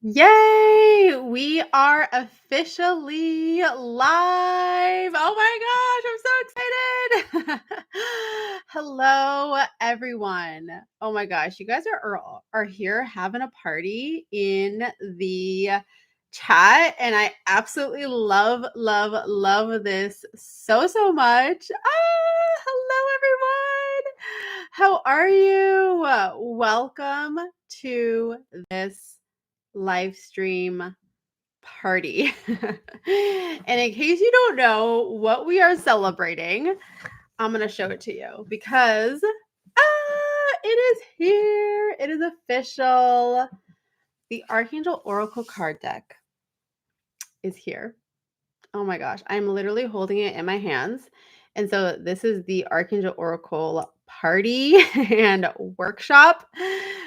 Yay! We are officially live. Oh my gosh, I'm so excited. Hello, everyone. Oh my gosh, you guys are here having a party in the chat, and I absolutely love this so much. Hello, everyone. How are you? Welcome to this live stream party. And in case you don't know what we are celebrating, I'm going to show it to you because it is here. It is official. The Archangel Oracle card deck is here. Oh my gosh, I'm literally holding it in my hands. And so this is the Archangel Oracle party and workshop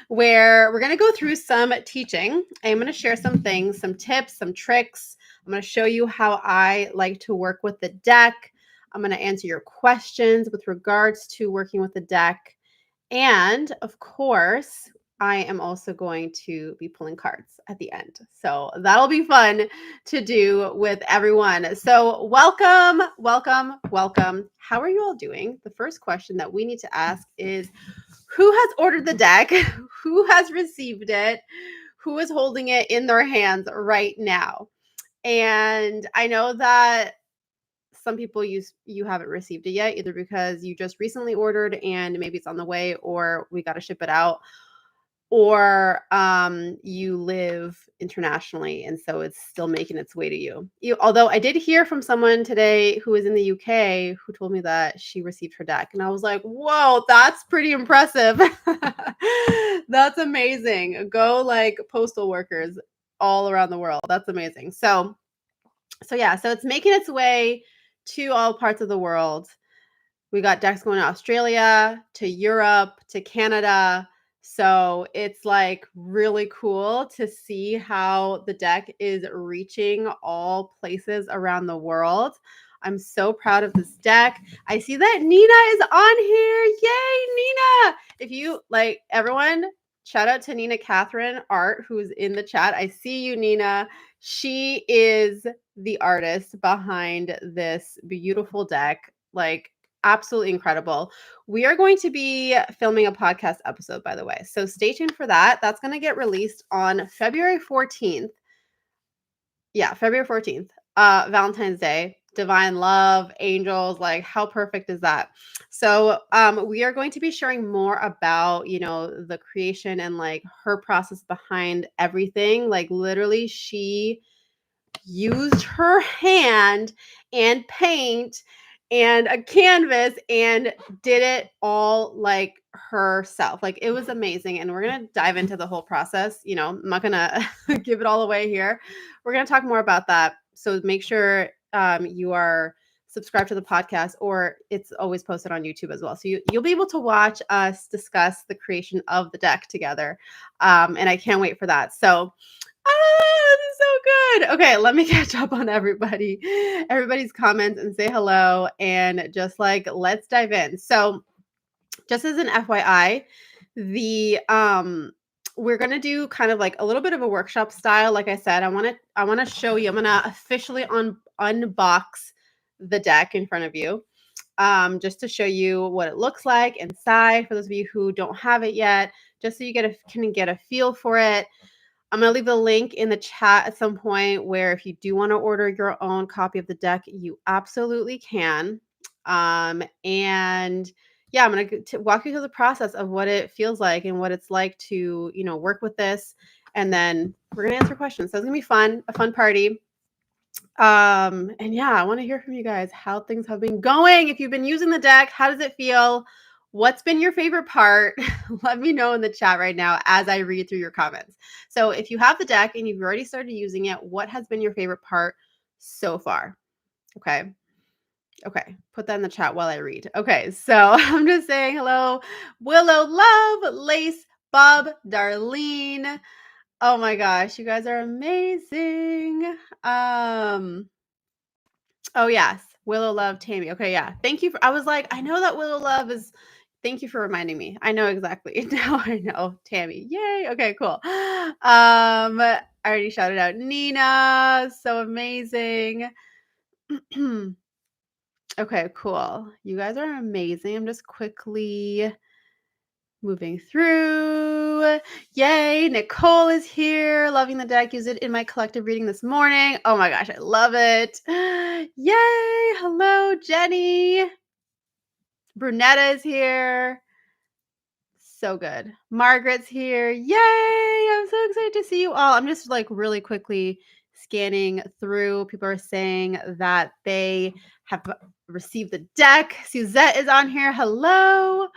where we're going to go through some teaching. I'm going to share some things, some tips, some tricks. I'm going to show you how I like to work with the deck. I'm going to answer your questions with regards to working with the deck. And of course, I am also going to be pulling cards at the end. So that'll be fun to do with everyone. So welcome. How are you all doing? The first question that we need to ask is, who has ordered the deck? Who has received it? Who is holding it in their hands right now? And I know that some people you haven't received it yet, either because you just recently ordered and maybe it's on the way, or we got to ship it out, or you live internationally and so it's still making its way to you. Although I did hear from someone today who is in the UK who told me that she received her deck, and I was like, whoa, that's pretty impressive. That's amazing. Go like postal workers all around the world. That's amazing. So it's making its way to all parts of the world. We got decks going to Australia, to Europe, to Canada. So it's like really cool to see how the deck is reaching all places around the world. I'm so proud of this deck. I see that Nina is on here. Yay, Nina! If you like, everyone, shout out to Nina Catherine Art, who's in the chat. I see you, Nina. She is the artist behind this beautiful deck. Like, absolutely incredible. We are going to be filming a podcast episode, by the way. So stay tuned for that. That's going to get released on February 14th. Yeah, February 14th. Valentine's Day. Divine love, angels, like how perfect is that? So we are going to be sharing more about, the creation and like her process behind everything. Like literally she used her hand and paint and a canvas and did it all like herself. Like it was amazing. And we're going to dive into the whole process. I'm not going to give it all away here. We're going to talk more about that. So make sure you are subscribed to the podcast, or it's always posted on YouTube as well. So you'll be able to watch us discuss the creation of the deck together. And I can't wait for that. So this is so good. Okay, let me catch up on everybody's comments and say hello, and just like let's dive in. So just as an FYI, the we're going to do kind of like a little bit of a workshop style. Like I said, I want to show you. I'm going to officially unbox the deck in front of you. Just to show you what it looks like inside for those of you who don't have it yet, just so you can get a feel for it. I'm going to leave the link in the chat at some point where if you do want to order your own copy of the deck, you absolutely can. And yeah, I'm going to walk you through the process of what it feels like and what it's like to, work with this. And then we're going to answer questions. So it's going to be fun, a fun party. And yeah, I want to hear from you guys how things have been going. If you've been using the deck, how does it feel? What's been your favorite part? Let me know in the chat right now as I read through your comments. So if you have the deck and you've already started using it, what has been your favorite part so far? Okay. Put that in the chat while I read. Okay. So I'm just saying hello, Willow, Love, Lace, Bob, Darlene. Oh my gosh, you guys are amazing. Oh yes, Willow Love, Tammy. Okay, yeah. Thank you I was like, I know that Willow Love is. Thank you for reminding me. I know exactly. Now I know Tammy. Yay. Okay, cool. I already shouted out Nina. So amazing. Okay, cool. You guys are amazing. I'm just quickly moving through. Yay, Nicole is here. Loving the deck. Use it in my collective reading this morning. Oh my gosh, I love it. Yay. Hello, Jenny. Brunetta is here. So good. Margaret's here. Yay. I'm so excited to see you all. I'm just like really quickly scanning through. People are saying that they have received the deck. Suzette is on here. Hello.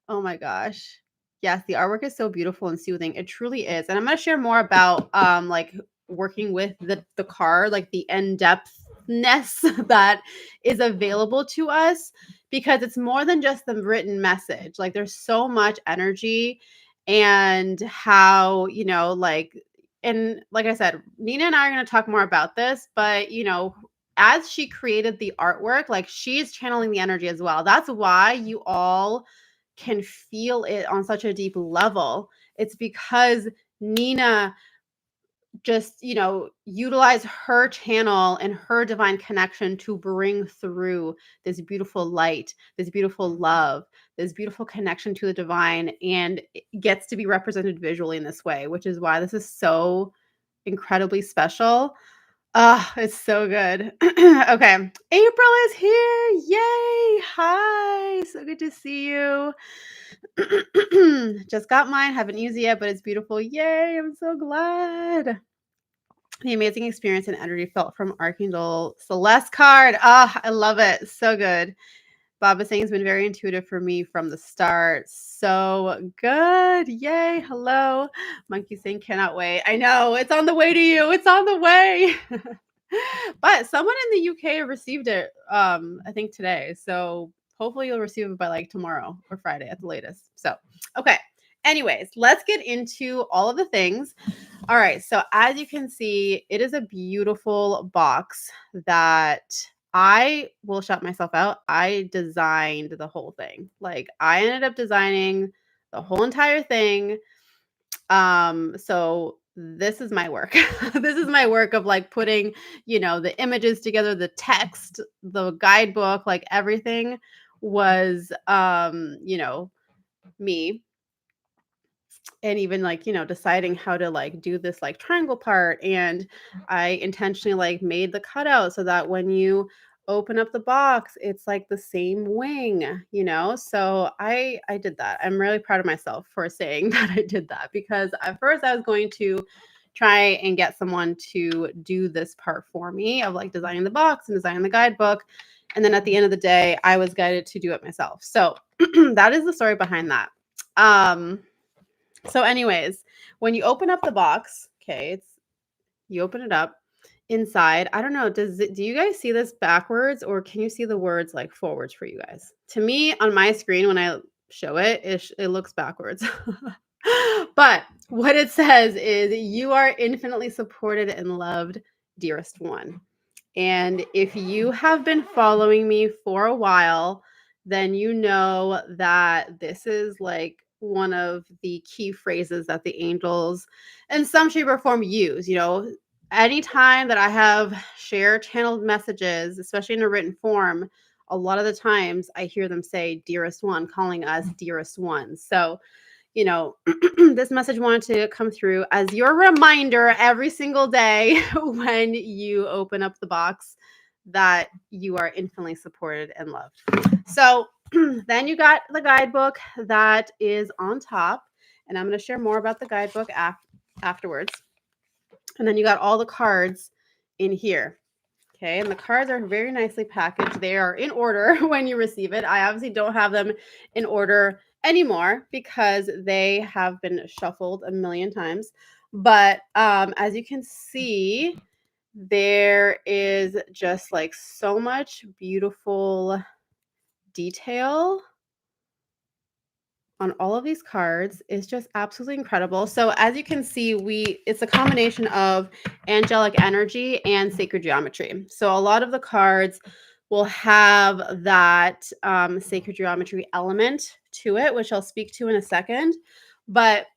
Oh my gosh. Yes, the artwork is so beautiful and soothing. It truly is. And I'm going to share more about like working with the card, like the in-depthness that is available to us, because it's more than just the written message. Like there's so much energy and how, like, and like I said, Nina and I are going to talk more about this, but as she created the artwork, like she's channeling the energy as well. That's why you all can feel it on such a deep level. It's because Nina just, utilize her channel and her divine connection to bring through this beautiful light, this beautiful love, this beautiful connection to the divine, and it gets to be represented visually in this way, which is why this is so incredibly special. It's so good. Okay. April is here. Yay. Hi. So good to see you. Just got mine. Haven't used it yet, but it's beautiful. Yay. I'm so glad. The amazing experience and energy felt from Archangel Celeste card. I love it. So good. Bob is saying it's been very intuitive for me from the start. So good. Yay. Hello. Monkey saying cannot wait. I know. It's on the way to you. It's on the way. But someone in the UK received it, I think today. So hopefully you'll receive it by like tomorrow or Friday at the latest. So, okay. Anyways, let's get into all of the things. All right. So as you can see, it is a beautiful box that I will shout myself out. I designed the whole thing. Like I ended up designing the whole entire thing. So this is my work. This is my work of like putting, the images together, the text, the guidebook, like everything was me. And even like, deciding how to like do this like triangle part. And I intentionally like made the cutout so that when you open up the box, it's like the same wing, So I did that. I'm really proud of myself for saying that I did that, because at first I was going to try and get someone to do this part for me of like designing the box and designing the guidebook. And then at the end of the day, I was guided to do it myself. So that is the story behind that. So anyways, when you open up the box, okay, you open it up inside. I don't know, do you guys see this backwards, or can you see the words like forwards for you guys? To me on my screen, when I show it, it looks backwards. But what it says is, you are infinitely supported and loved, dearest one. And if you have been following me for a while, then you know that this is like one of the key phrases that the angels in some shape or form use. Anytime that I have shared channeled messages, especially in a written form, a lot of the times I hear them say dearest one, calling us dearest one. So this message wanted to come through as your reminder every single day when you open up the box that you are infinitely supported and loved. So then you got the guidebook that is on top, and I'm going to share more about the guidebook afterwards. And then you got all the cards in here. Okay, and the cards are very nicely packaged. They are in order when you receive it. I obviously don't have them in order anymore because they have been shuffled a million times. But as you can see, there is just like so much beautiful detail on all of these cards. Is just absolutely incredible. So as you can see, it's a combination of angelic energy and sacred geometry. So a lot of the cards will have that sacred geometry element to it, which I'll speak to in a second. But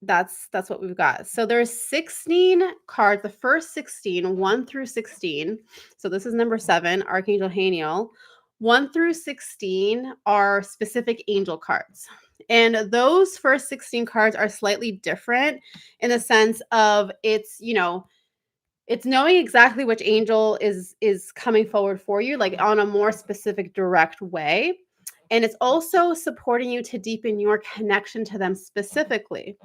that's what we've got. So there's 16 cards. The first 16, 1 through 16. So this is number 7, Archangel Haniel. 1 through 16 are specific angel cards. And those first 16 cards are slightly different in the sense of it's knowing exactly which angel is coming forward for you, like on a more specific direct way. And it's also supporting you to deepen your connection to them specifically.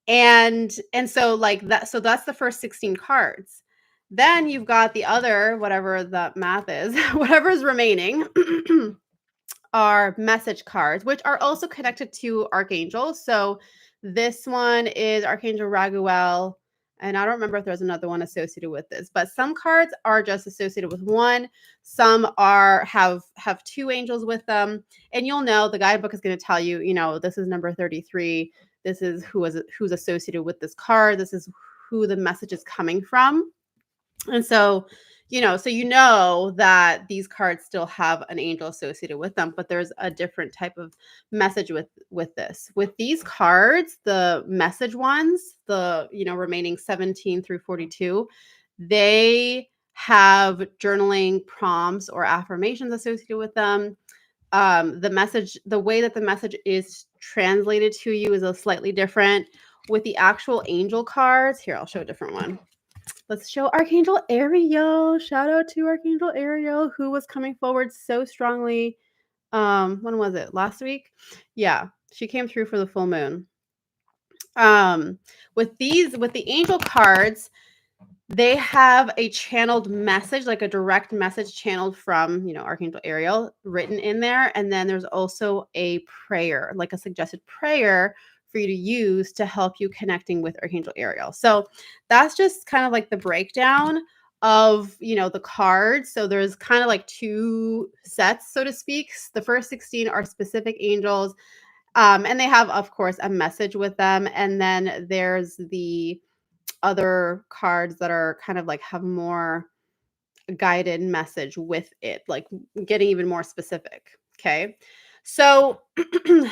And so like that, so that's the first 16 cards. Then you've got the other, whatever the math is, whatever is remaining, are message cards, which are also connected to archangels. So this one is Archangel Raguel, and I don't remember if there's another one associated with this, but some cards are just associated with one. Some have two angels with them, and you'll know the guidebook is going to tell you, this is number 33. This is who's associated with this card. This is who the message is coming from. And so, that these cards still have an angel associated with them, but there's a different type of message with this. With these cards, the message ones, the remaining 17 through 42, they have journaling prompts or affirmations associated with them. The way that the message is translated to you is a slightly different. With the actual angel cards, here, I'll show a different one. Let's show Archangel Ariel. Shout out to Archangel Ariel, who was coming forward so strongly. When was it? Last week? Yeah, she came through for the full moon. With the angel cards, they have a channeled message, like a direct message channeled from, Archangel Ariel written in there. And then there's also a prayer, like a suggested prayer for you to use to help you connecting with Archangel Ariel. So that's just kind of like the breakdown of, the cards. So there's kind of like two sets, so to speak. The first 16 are specific angels. And they have, of course, a message with them. And then there's the other cards that are kind of like have more guided message with it, like getting even more specific. Okay. So,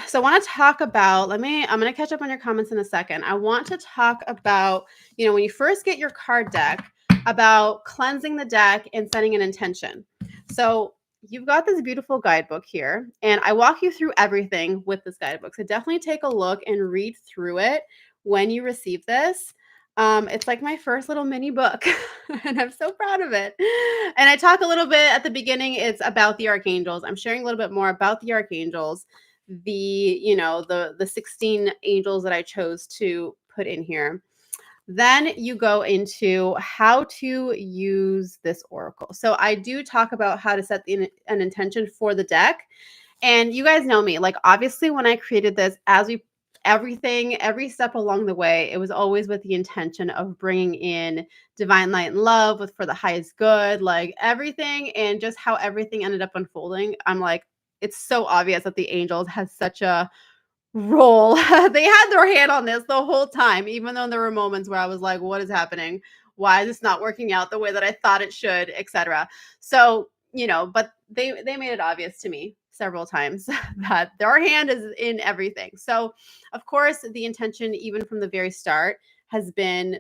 so I want to talk about, I'm going to catch up on your comments in a second. I want to talk about, when you first get your card deck, about cleansing the deck and setting an intention. So you've got this beautiful guidebook here, and I walk you through everything with this guidebook. So definitely take a look and read through it when you receive this. It's like my first little mini book, and I'm so proud of it. And I talk a little bit at the beginning. It's about the archangels. I'm sharing a little bit more about the archangels, the 16 angels that I chose to put in here. Then you go into how to use this oracle. So I do talk about how to set an intention for the deck. And you guys know me, like obviously when I created this, every step along the way, it was always with the intention of bringing in divine light and love for the highest good, like everything, and just how everything ended up unfolding. I'm like, it's so obvious that the angels had such a role. They had their hand on this the whole time, even though there were moments where I was like, what is happening? Why is this not working out the way that I thought it should, etc. So, but they made it obvious to me several times that their hand is in everything. So, of course, the intention, even from the very start, has been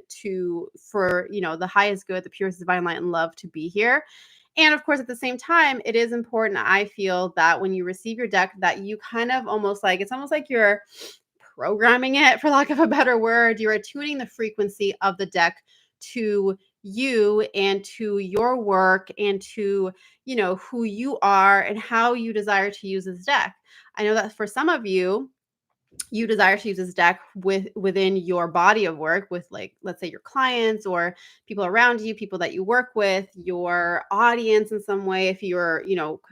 for the highest good, the purest divine light and love to be here. And of course, at the same time, it is important, I feel, that when you receive your deck, that you kind of it's almost like you're programming it, for lack of a better word. You're attuning the frequency of the deck to you and to your work and to, who you are and how you desire to use this deck. I know that for some of you, you desire to use this deck within your body of work with, like, let's say your clients or people around you, people that you work with, your audience in some way, if you're,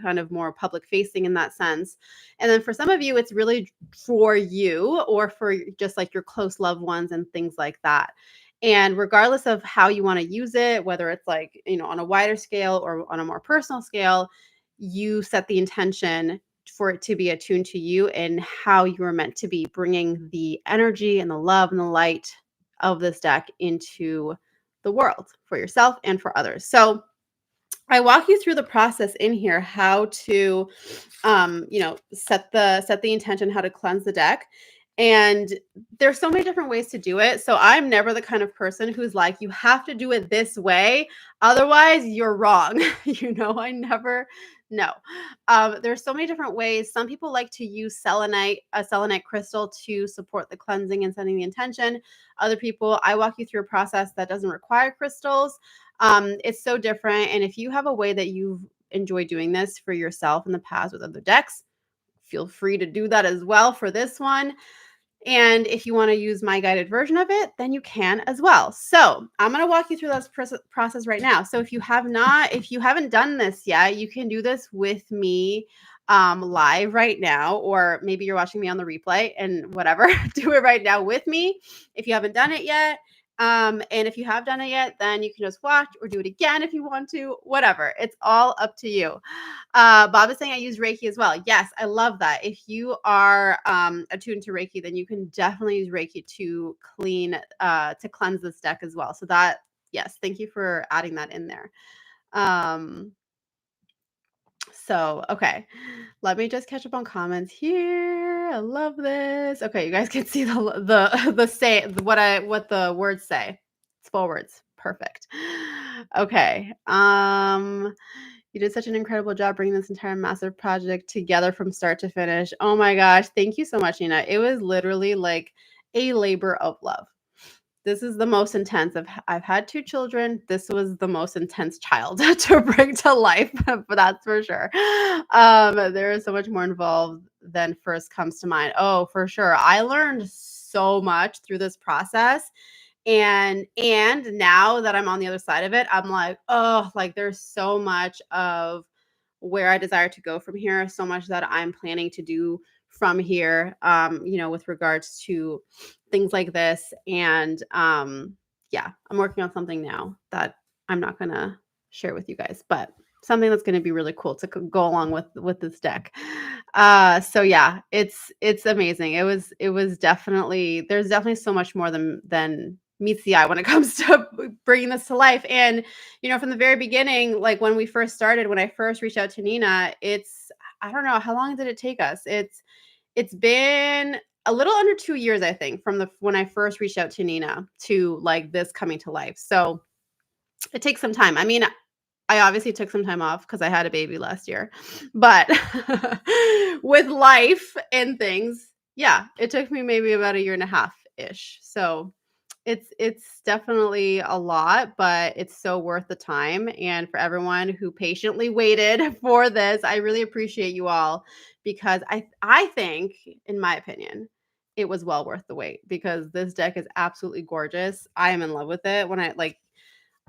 kind of more public facing in that sense. And then for some of you, it's really for you or for just like your close loved ones and things like that. And regardless of how you want to use it, whether it's like, on a wider scale or on a more personal scale, you set the intention for it to be attuned to you and how you are meant to be bringing the energy and the love and the light of this deck into the world for yourself and for others. So I walk you through the process in here, how to, set the intention, how to cleanse the deck. And there's so many different ways to do it. So I'm never the kind of person who's like, you have to do it this way. Otherwise, you're wrong. I never, no. There's so many different ways. Some people like to use selenite, a selenite crystal to support the cleansing and setting the intention. Other people, I walk you through a process that doesn't require crystals. It's so different. And if you have a way that you've enjoyed doing this for yourself in the past with other decks, feel free to do that as well for this one. And if you want to use my guided version of it, then you can as well. So I'm going to walk you through this process right now. So if you haven't done this yet, you can do this with me live right now, or maybe you're watching me on the replay and whatever, do it right now with me. If you haven't done it yet, and if you have done it yet, then you can just watch or do it again if you want to, whatever. It's all up to you. Bob is saying I use Reiki as well. Yes, I love that. If you are attuned to Reiki, then you can definitely use Reiki to cleanse this deck as well. So that, yes, thank you for adding that in there. Okay, let me just catch up on comments here. I love this. Okay, you guys can see what the words say. It's 4 words. Perfect. Okay. You did such an incredible job bringing this entire massive project together from start to finish. Oh my gosh, thank you so much, Nina. It was literally like a labor of love. This is the most intense. I've had 2 children. This was the most intense child to bring to life, but that's for sure. There is so much more involved than first comes to mind. Oh, for sure. I learned so much through this process. And now that I'm on the other side of it, I'm like, oh, like there's so much of where I desire to go from here, so much that I'm planning to do from here, with regards to things like this. And yeah, I'm working on something now that I'm not gonna share with you guys, but something that's going to be really cool to go along with this deck. So yeah, it's amazing. It was definitely, there's definitely so much more than meets the eye when it comes to bringing this to life. And from the very beginning, like when we first started, when I first reached out to Nina, I don't know, how long did it take us? It's been a little under 2 years, I think, from when I first reached out to Nina to like this coming to life. So it takes some time. I mean, I obviously took some time off because I had a baby last year, but with life and things, yeah, it took me maybe about a year and a half ish. So it's definitely a lot, but it's so worth the time. And for everyone who patiently waited for this, I really appreciate you all, because I think, in my opinion, it was well worth the wait, because this deck is absolutely gorgeous. I am in love with it.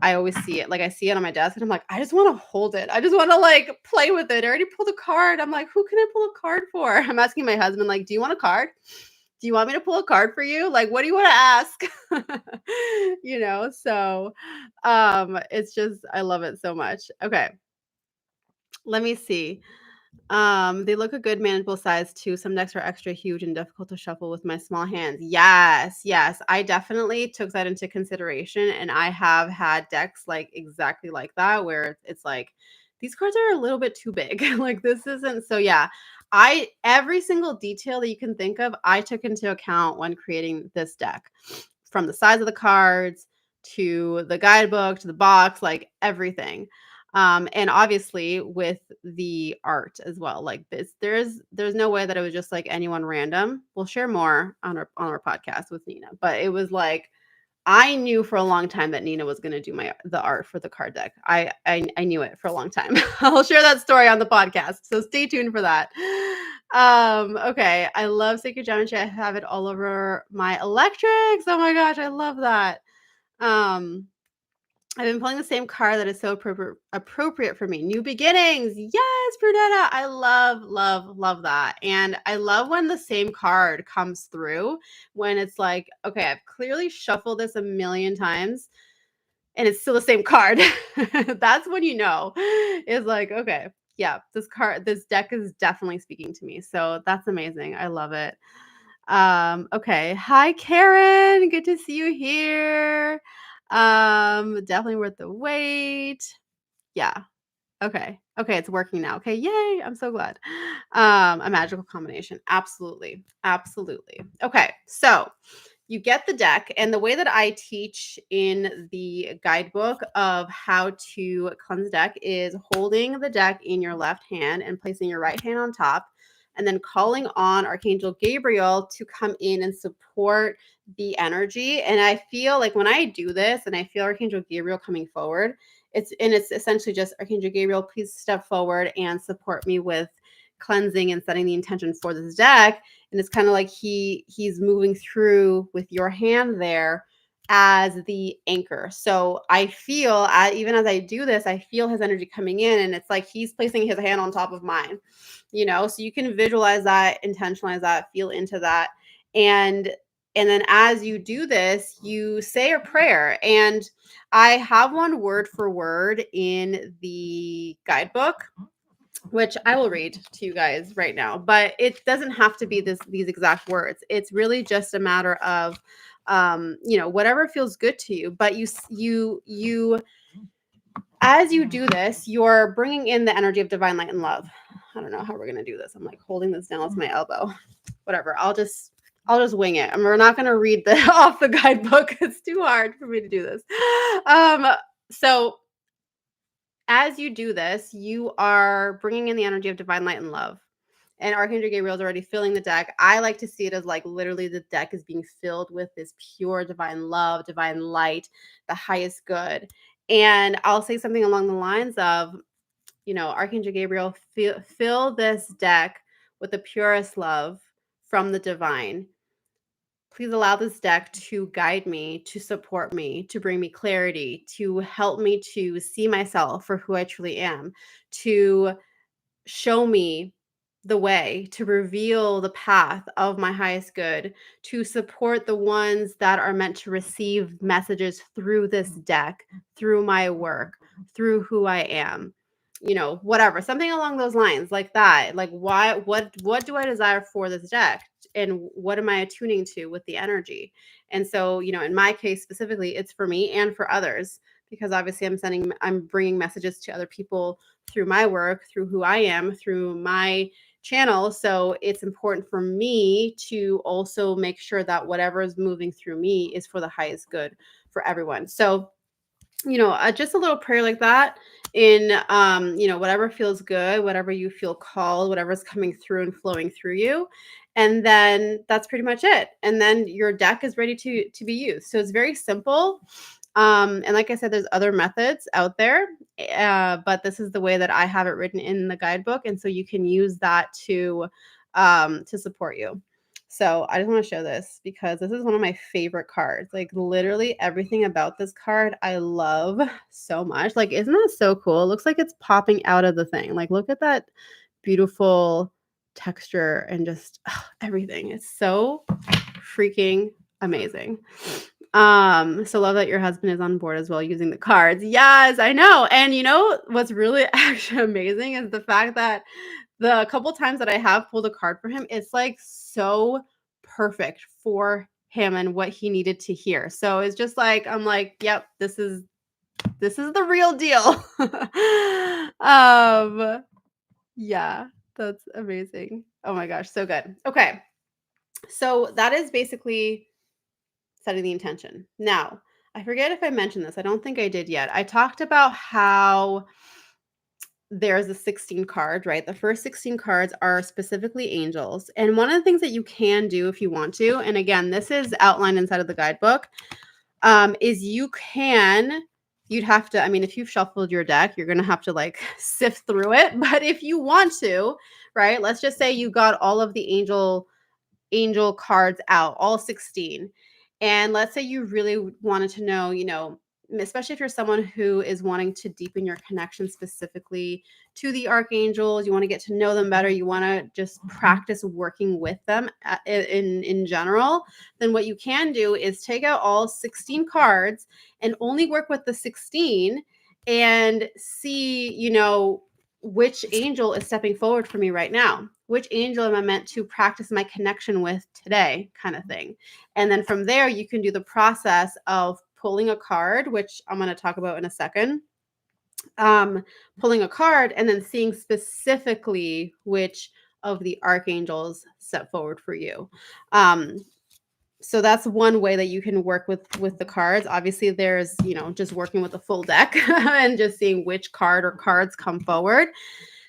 I always see it. Like, I see it on my desk and I'm like, I just want to hold it. I just want to like play with it. I already pulled a card. I'm like, who can I pull a card for? I'm asking my husband, like, do you want a card? Do you want me to pull a card for you? Like, what do you want to ask? So it's just, I love it so much. Okay. Let me see. They look a good manageable size too. Some decks are extra huge and difficult to shuffle with my small hands. Yes, yes. I definitely took that into consideration, and I have had decks like exactly like that, where it's like these cards are a little bit too big. Like, this isn't, so yeah. Every single detail that you can think of, I took into account when creating this deck. From the size of the cards to the guidebook to the box, like everything. And obviously with the art as well, like this, there's no way that it was just like anyone random. We'll share more on our podcast with Nina, but it was like, I knew for a long time that Nina was going to do the art for the card deck. I knew it for a long time. I'll share that story on the podcast, so stay tuned for that. Okay, I love sacred geometry. I have it all over my electrics. Oh my gosh, I love that. I've been pulling the same card that is so appropriate for me. New beginnings. Yes, Brunetta. I love, love, love that. And I love when the same card comes through, when it's like, okay, I've clearly shuffled this a million times and it's still the same card. That's when it's like, okay, yeah, this deck is definitely speaking to me. So that's amazing. I love it. Okay. Hi, Karen. Good to see you here. Definitely worth the wait. Yeah. Okay. Okay, it's working now. Okay, yay! I'm so glad. A magical combination. Absolutely. Absolutely. Okay, so you get the deck, and the way that I teach in the guidebook of how to cleanse deck is holding the deck in your left hand and placing your right hand on top, and then calling on Archangel Gabriel to come in and support the energy. And I feel like when I do this and I feel Archangel Gabriel coming forward, it's essentially just Archangel Gabriel, please step forward and support me with cleansing and setting the intention for this deck. And it's kind of like he's moving through with your hand there as the anchor. So I feel, even as I do this, I feel his energy coming in, and it's like he's placing his hand on top of mine, so you can visualize that, intentionalize that, feel into that. And then as you do this, you say a prayer. And I have one word for word in the guidebook, which I will read to you guys right now, but it doesn't have to be these exact words. It's really just a matter of whatever feels good to you. But you as you do this, you're bringing in the energy of divine light and love. I don't know how we're going to do this. I'm like holding this down with my elbow. Whatever. I'll just wing it. And we're not going to read the off the guidebook. It's too hard for me to do this. So as you do this, you are bringing in the energy of divine light and love. And Archangel Gabriel is already filling the deck. I like to see it as like literally the deck is being filled with this pure divine love, divine light, the highest good. And I'll say something along the lines of, Archangel Gabriel, fill this deck with the purest love from the divine. Please allow this deck to guide me, to support me, to bring me clarity, to help me to see myself for who I truly am, to show me the way, to reveal the path of my highest good, to support the ones that are meant to receive messages through this deck, through my work, through who I am. Whatever, something along those lines, like that. Like, what do I desire for this deck? And what am I attuning to with the energy? And so, in my case specifically, it's for me and for others, because obviously I'm bringing messages to other people through my work, through who I am, through my channel. So it's important for me to also make sure that whatever is moving through me is for the highest good for everyone. So, just a little prayer like that in, whatever feels good, whatever you feel called, whatever's coming through and flowing through you. And then that's pretty much it. And then your deck is ready to be used. So it's very simple. And like I said, there's other methods out there, but this is the way that I have it written in the guidebook. And so you can use that to support you. So I just want to show this because this is one of my favorite cards. Like literally everything about this card I love so much. Like, isn't that so cool? It looks like it's popping out of the thing. Like, look at that beautiful texture and just everything. It's so freaking amazing. So love that your husband is on board as well using the cards. Yes, I know. And what's really actually amazing is the fact that the couple times that I have pulled a card for him, it's like so perfect for him and what he needed to hear. So it's just like, I'm like, yep, this is the real deal. Yeah, that's amazing. Oh my gosh, so good. Okay. So that is basically setting the intention. Now, I forget if I mentioned this. I don't think I did yet. I talked about how there's a 16 card, right? The first 16 cards are specifically angels. And one of the things that you can do if you want to, and again, this is outlined inside of the guidebook, is you'd have to, I mean, if you've shuffled your deck, you're going to have to like sift through it. But if you want to, right, let's just say you got all of the angel cards out, all 16. And let's say you really wanted to know, especially if you're someone who is wanting to deepen your connection specifically to the archangels, you want to get to know them better, you want to just practice working with them in general, then what you can do is take out all 16 cards and only work with the 16 and see, which angel is stepping forward for me right now? Which angel am I meant to practice my connection with today, kind of thing. And then from there, you can do the process of pulling a card, which I'm going to talk about in a second. pulling a card and then seeing specifically which of the archangels step forward for you. So that's one way that you can work with the cards. Obviously, there's, just working with the full deck and just seeing which card or cards come forward.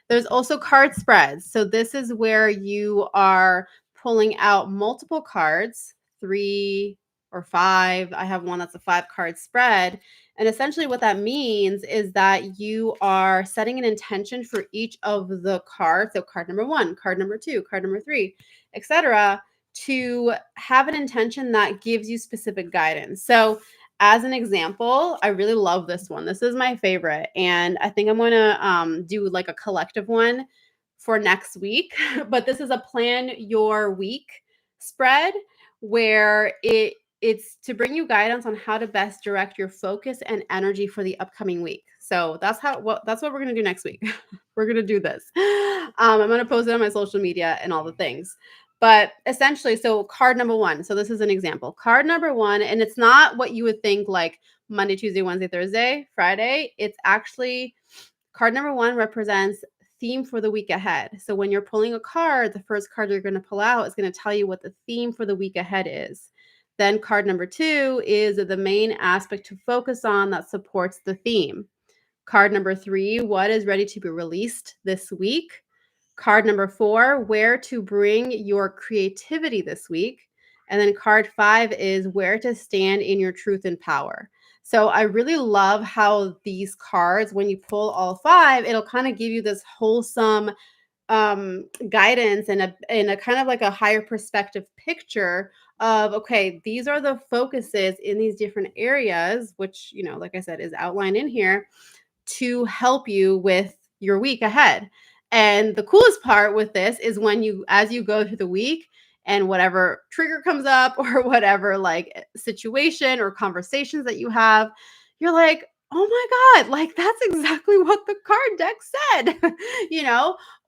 There's also card spreads. So this is where you are pulling out multiple cards, 3 or 5. I have one that's a 5-card spread. And essentially what that means is that you are setting an intention for each of the cards. So card number 1, card number 2, card number 3, etc., to have an intention that gives you specific guidance. So as an example, I really love this one. This is my favorite. And I think I'm going to do like a collective one for next week. But this is a plan your week spread where it's to bring you guidance on how to best direct your focus and energy for the upcoming week. So that's what we're going to do next week. We're going to do this. I'm going to post it on my social media and all the things. But essentially, so card number 1. So this is an example. Card number 1, and it's not what you would think like Monday, Tuesday, Wednesday, Thursday, Friday. It's actually card number 1 represents theme for the week ahead. So when you're pulling a card, the first card you're going to pull out is going to tell you what the theme for the week ahead is. Then card number 2 is the main aspect to focus on that supports the theme. Card number 3, what is ready to be released this week? Card number 4, where to bring your creativity this week. And then card 5 is where to stand in your truth and power. So I really love how these cards, when you pull all 5, it'll kind of give you this wholesome guidance and a kind of like a higher perspective picture of, okay, these are the focuses in these different areas, which, like I said, is outlined in here to help you with your week ahead. And the coolest part with this is as you go through the week and whatever trigger comes up or whatever like situation or conversations that you have, you're like, oh my God, like that's exactly what the card deck said,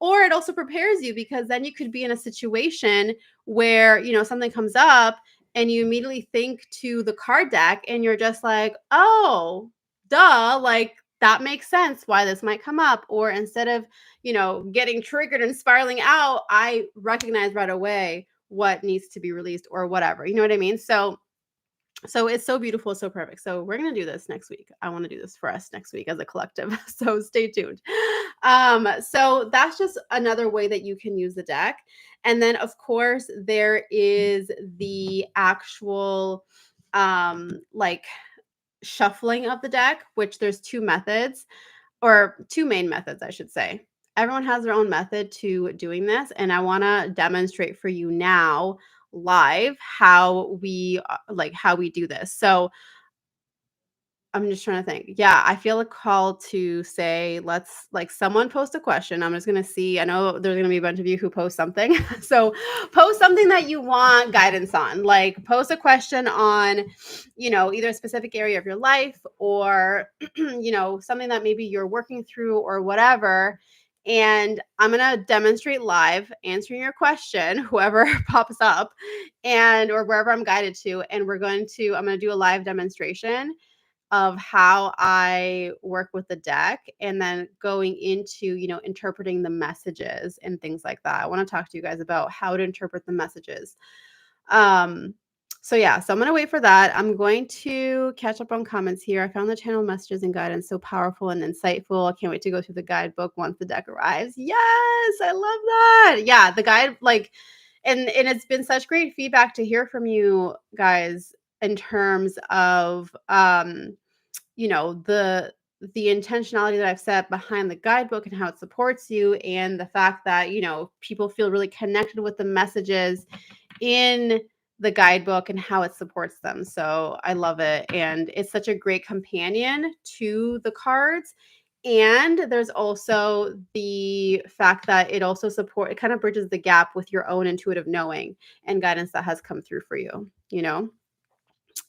or it also prepares you because then you could be in a situation where, something comes up and you immediately think to the card deck and you're just like, oh, duh, like that makes sense why this might come up. Or instead of, getting triggered and spiraling out, I recognize right away what needs to be released or whatever. You know what I mean? So it's so beautiful, so perfect. So we're going to do this next week. I want to do this for us next week as a collective. So stay tuned. So that's just another way that you can use the deck. And then of course there is the actual like shuffling of the deck, which there's 2 methods, or 2 main methods, I should say. Everyone has their own method to doing this, and I want to demonstrate for you now live how we do this. So I'm just trying to think. Yeah, I feel a call to say, let's someone post a question. I'm just going to see. I know there's going to be a bunch of you who post something. So post something that you want guidance on. Like post a question on, either a specific area of your life or, something that maybe you're working through or whatever. And I'm going to demonstrate live answering your question, whoever pops up or wherever I'm guided to. And I'm going to do a live demonstration of how I work with the deck and then going into, interpreting the messages and things like that. I want to talk to you guys about how to interpret the messages. So I'm going to wait for that. I'm going to catch up on comments here. I found the channel messages and guidance so powerful and insightful. I can't wait to go through the guidebook once the deck arrives. Yes, I love that. Yeah, the guide, and it's been such great feedback to hear from you guys in terms of the intentionality that I've set behind the guidebook and how it supports you, and the fact that people feel really connected with the messages in the guidebook and how it supports them. So I love it, and it's such a great companion to the cards. And there's also the fact that it kind of bridges the gap with your own intuitive knowing and guidance that has come through for you.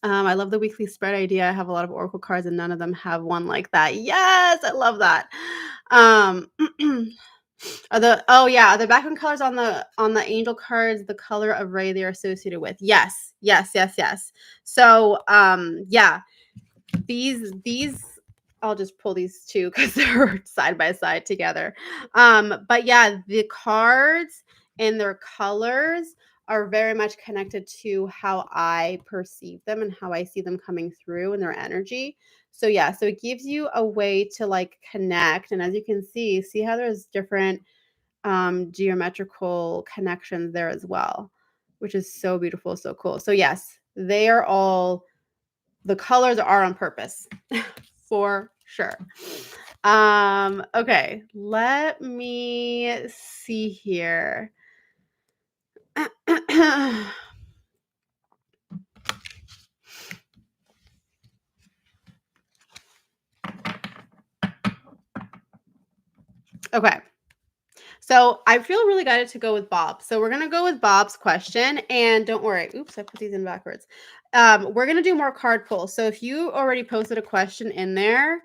I love the weekly spread idea. I have a lot of oracle cards and none of them have one like that. Yes, I love that. Are the background colors on the angel cards the color of ray they're associated with? Yes. So these I'll just pull these two because they're side by side together. But yeah, the cards and their colors are very much connected to how I perceive them and how I see them coming through in their energy. So yeah, so it gives you a way to like connect. And as you can see how there's different geometrical connections there as well, which is so beautiful, so cool. So yes, they are all, the colors are on purpose for sure. Okay, let me see here. Okay. So I feel really guided to go with Bob. So we're gonna go with Bob's question, and don't worry. Oops, I put these in backwards. We're gonna do more card pulls. So if you already posted a question in there,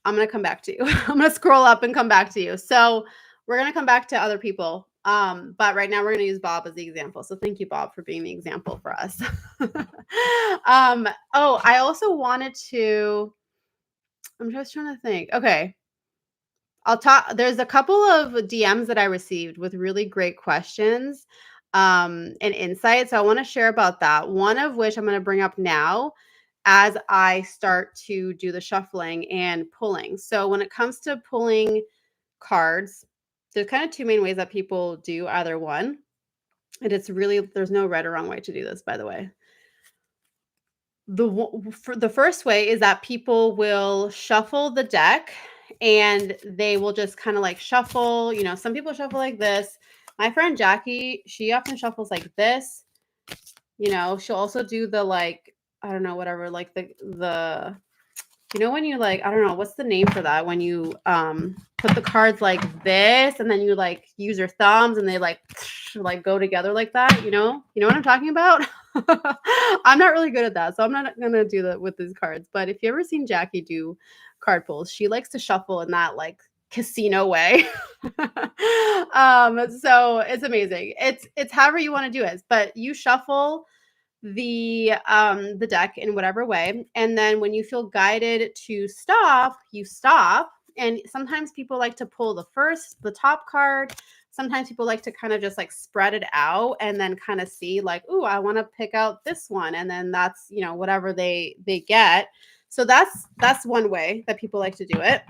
I'm gonna come back to you. I'm gonna scroll up and come back to you. So we're gonna come back to other people. But right now we're gonna use Bob as the example. So thank you, Bob, for being the example for us. Oh, I also wanted to. I'm just trying to think. Okay. I'll talk. There's a couple of DMs that I received with really great questions and insights. So I want to share about that. One of which I'm going to bring up now as I start to do the shuffling and pulling. So when it comes to pulling cards, there's kind of two main ways that people do either one. And it's really, there's no right or wrong way to do this, by the way. For the first way is that people will shuffle the deck and they will just kind of like shuffle, some people shuffle like this. My friend Jackie, she often shuffles like this. She'll also do the like, I don't know, whatever, like the when you like, I don't know, what's the name for that? When you put the cards like this and then you like use your thumbs and they like like go together like that, you know what I'm talking about? I'm not really good at that, so I'm not gonna do that with these cards. But if you ever seen Jackie do card pulls, she likes to shuffle in that like casino way. So it's amazing. It's however you want to do it, but you shuffle the deck in whatever way, and then when you feel guided to stop, you stop. And sometimes people like to pull the top card. Sometimes people like to kind of just like spread it out and then kind of see like, ooh, I want to pick out this one, and then that's whatever they get. So that's one way that people like to do it.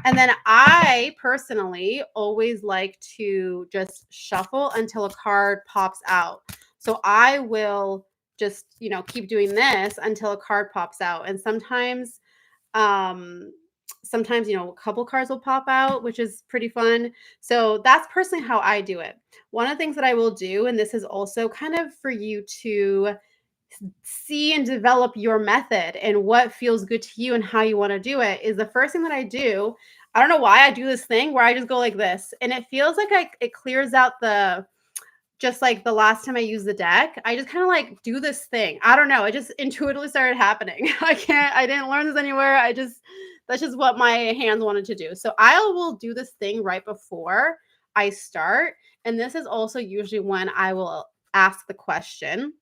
And then I personally always like to just shuffle until a card pops out. So I will just, keep doing this until a card pops out. And sometimes, a couple cards will pop out, which is pretty fun. So that's personally how I do it. One of the things that I will do, and this is also kind of for you to see and develop your method and what feels good to you and how you want to do it, is the first thing that I do. I don't know why I do this thing where I just go like this, and it feels like it clears out just like the last time I used the deck, I just kind of like do this thing. I don't know. It just intuitively started happening. I didn't learn this anywhere. That's just what my hands wanted to do. So I will do this thing right before I start. And this is also usually when I will ask the question.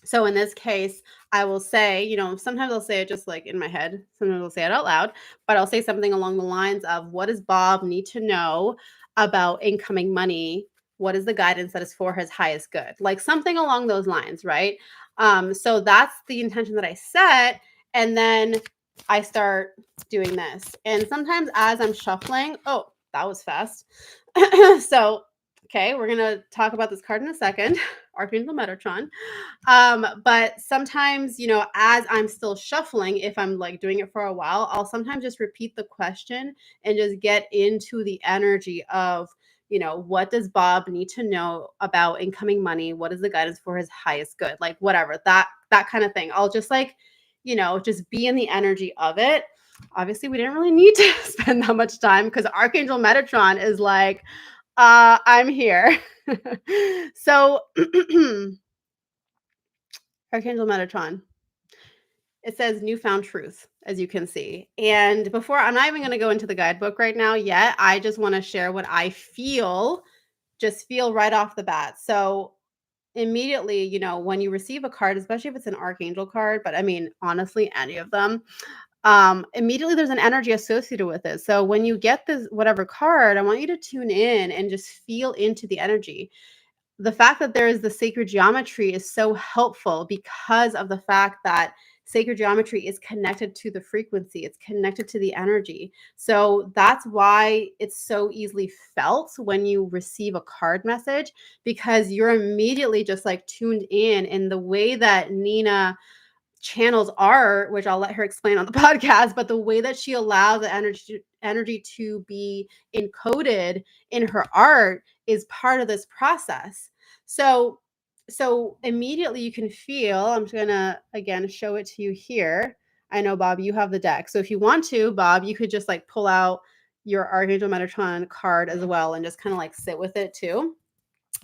So in this case, I will say, sometimes I'll say it just like in my head. Sometimes I'll say it out loud, but I'll say something along the lines of, what does Bob need to know about incoming money? What is the guidance that is for his highest good? Like something along those lines, right? So that's the intention that I set. And then I start doing this. And sometimes as I'm shuffling, oh, that was fast. So, okay, we're going to talk about this card in a second. Archangel Metatron. But sometimes, as I'm still shuffling, if I'm like doing it for a while, I'll sometimes just repeat the question and just get into the energy of, what does Bob need to know about incoming money? What is the guidance for his highest good? Like whatever, that kind of thing. I'll just like, just be in the energy of it. Obviously, we didn't really need to spend that much time because Archangel Metatron is like, I'm here. So Archangel Metatron. It says newfound truth, as you can see. And before, I'm not even going to go into the guidebook right now yet. I just want to share what I just feel right off the bat. So immediately, when you receive a card, especially if it's an Archangel card, but I mean, honestly, any of them, immediately there's an energy associated with it. So when you get this whatever card, I want you to tune in and just feel into the energy. The fact that there is the sacred geometry is so helpful because of the fact that sacred geometry is connected to the frequency, it's connected to the energy. So that's why it's so easily felt when you receive a card message, because you're immediately just like tuned in the way that Nina channels art, which I'll let her explain on the podcast, but the way that she allows the energy to be encoded in her art is part of this process. So immediately you can feel, I'm just gonna again show it to you here. I know, Bob, you have the deck. So if you want to, Bob, you could just like pull out your Archangel Metatron card as well and just kind of like sit with it too.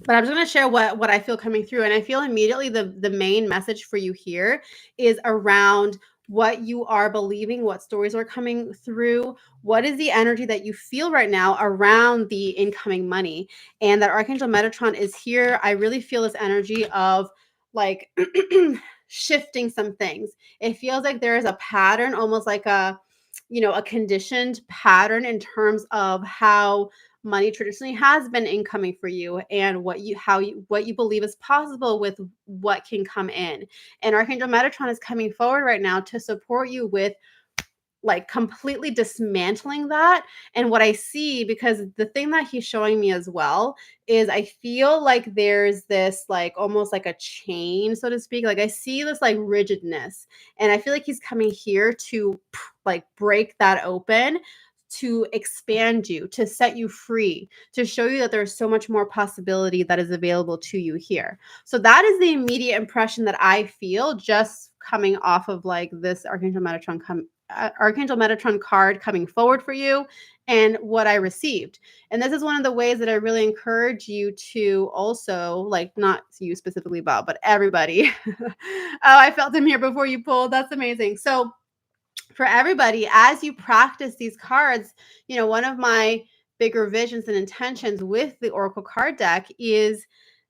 But I'm just going to share what I feel coming through, and I feel immediately the main message for you here is around what you are believing, what stories are coming through, what is the energy that you feel right now around the incoming money, and that Archangel Metatron is here. I really feel this energy of like shifting some things. It feels like there is a pattern, almost like a conditioned pattern in terms of how money traditionally has been incoming for you, and what you believe is possible with what can come in. And Archangel Metatron is coming forward right now to support you with like completely dismantling that. And what I see, because the thing that he's showing me as well, is I feel like there's this like almost like a chain, so to speak. Like I see this like rigidness, and I feel like he's coming here to like break that open, to expand you, to set you free, to show you that there's so much more possibility that is available to you here. So that is the immediate impression that I feel just coming off of like this Archangel Metatron card coming forward for you, and what I received. And this is one of the ways that I really encourage you to also, like, not you specifically, Bob, but everybody. Oh, I felt him here before you pulled. That's amazing. So for everybody, as you practice these cards, one of my bigger visions and intentions with the Oracle card deck is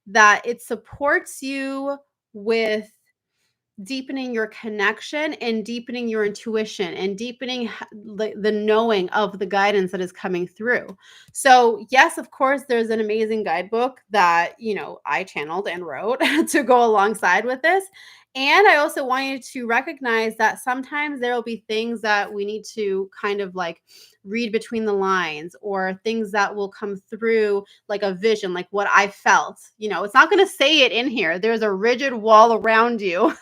that it supports you with deepening your connection and deepening your intuition and deepening the knowing of the guidance that is coming through. So yes, of course, there's an amazing guidebook that I channeled and wrote to go alongside with this. And I also want you to recognize that sometimes there will be things that we need to kind of like read between the lines, or things that will come through like a vision, like what I felt. It's not going to say it in here. There's a rigid wall around you,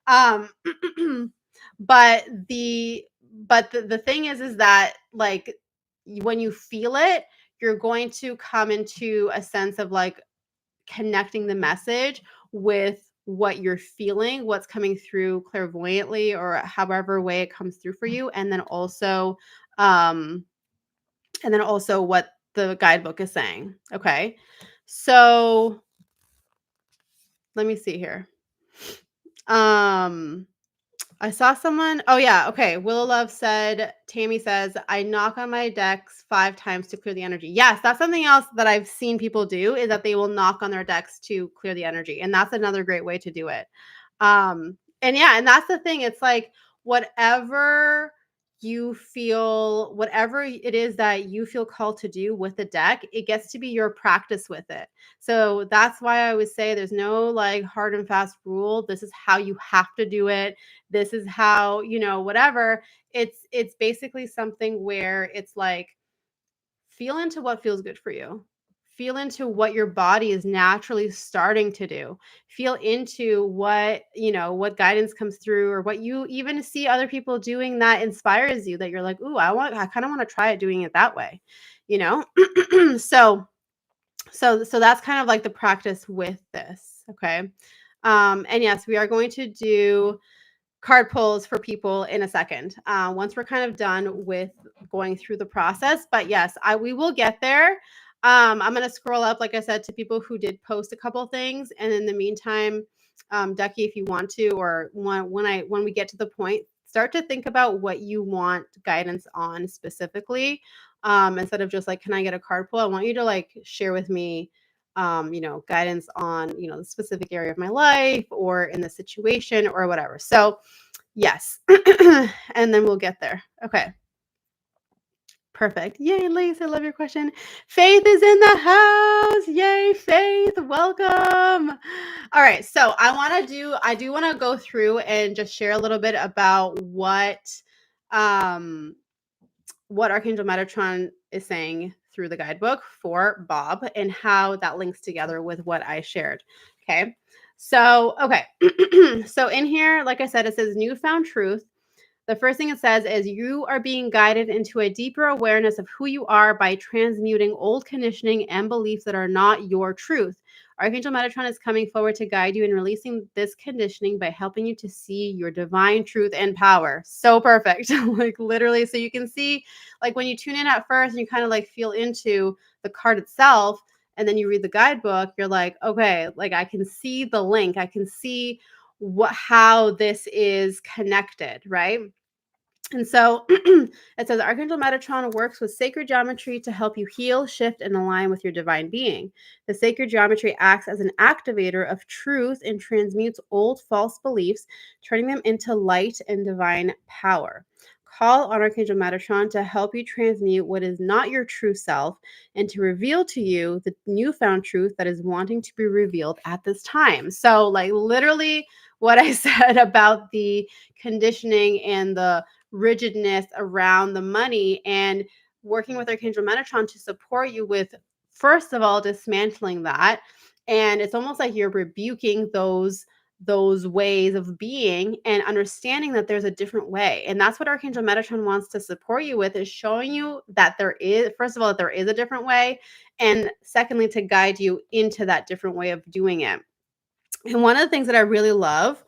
Um, but the thing is that like when you feel it, you're going to come into a sense of like connecting the message with what you're feeling, what's coming through clairvoyantly, or however way it comes through for you, um and then also what the guidebook is saying. Okay. So let me see here. I saw someone. Oh yeah, okay. Willow Love said, Tammy says, I knock on my decks 5 times to clear the energy. Yes, that's something else that I've seen people do, is that they will knock on their decks to clear the energy. And that's another great way to do it. And yeah, and that's the thing. It's like whatever you feel, whatever it is that you feel called to do with the deck, it gets to be your practice with it. So that's why I would say there's no like hard and fast rule. This is how you have to do it. This is how, whatever. It's basically something where it's like feel into what feels good for you. Feel into what your body is naturally starting to do. Feel into what guidance comes through, or what you even see other people doing that inspires you, that you're like, ooh, I kind of want to try it doing it that way, you know? So that's kind of like the practice with this. Okay. And yes, we are going to do card pulls for people in a second, once we're kind of done with going through the process. But yes, we will get there. I'm going to scroll up, like I said, to people who did post a couple things. And in the meantime, Ducky, if you want to, or when we get to the point, start to think about what you want guidance on specifically. Instead of just like, can I get a card pull? I want you to like share with me guidance on, the specific area of my life, or in the situation, or whatever. So Yes. And then we'll get there. Okay. Perfect. Yay, Lace. I love your question. Faith is in the house. Yay, Faith. Welcome. All right. So I do want to go through and just share a little bit about what Archangel Metatron is saying through the guidebook for Bob and how that links together with what I shared. Okay. So, okay. So in here, like I said, it says newfound truth. The first thing it says is you are being guided into a deeper awareness of who you are by transmuting old conditioning and beliefs that are not your truth. Archangel Metatron is coming forward to guide you in releasing this conditioning by helping you to see your divine truth and power. So perfect. Like literally, so you can see, like when you tune in at first and you kind of like feel into the card itself, and then you read the guidebook, you're like, okay, like I can see the link. I can see how this is connected, right? And so it says Archangel Metatron works with sacred geometry to help you heal, shift, and align with your divine being. The sacred geometry acts as an activator of truth and transmutes old false beliefs, turning them into light and divine power. Call on Archangel Metatron to help you transmute what is not your true self and to reveal to you the newfound truth that is wanting to be revealed at this time. So, like, literally, what I said about the conditioning and the rigidness around the money and working with Archangel Metatron to support you with, first of all, dismantling that. And it's almost like you're rebuking those ways of being and understanding that there's a different way. And that's what Archangel Metatron wants to support you with, is showing you that there is, first of all, that there is a different way. And secondly, to guide you into that different way of doing it. And one of the things that I really love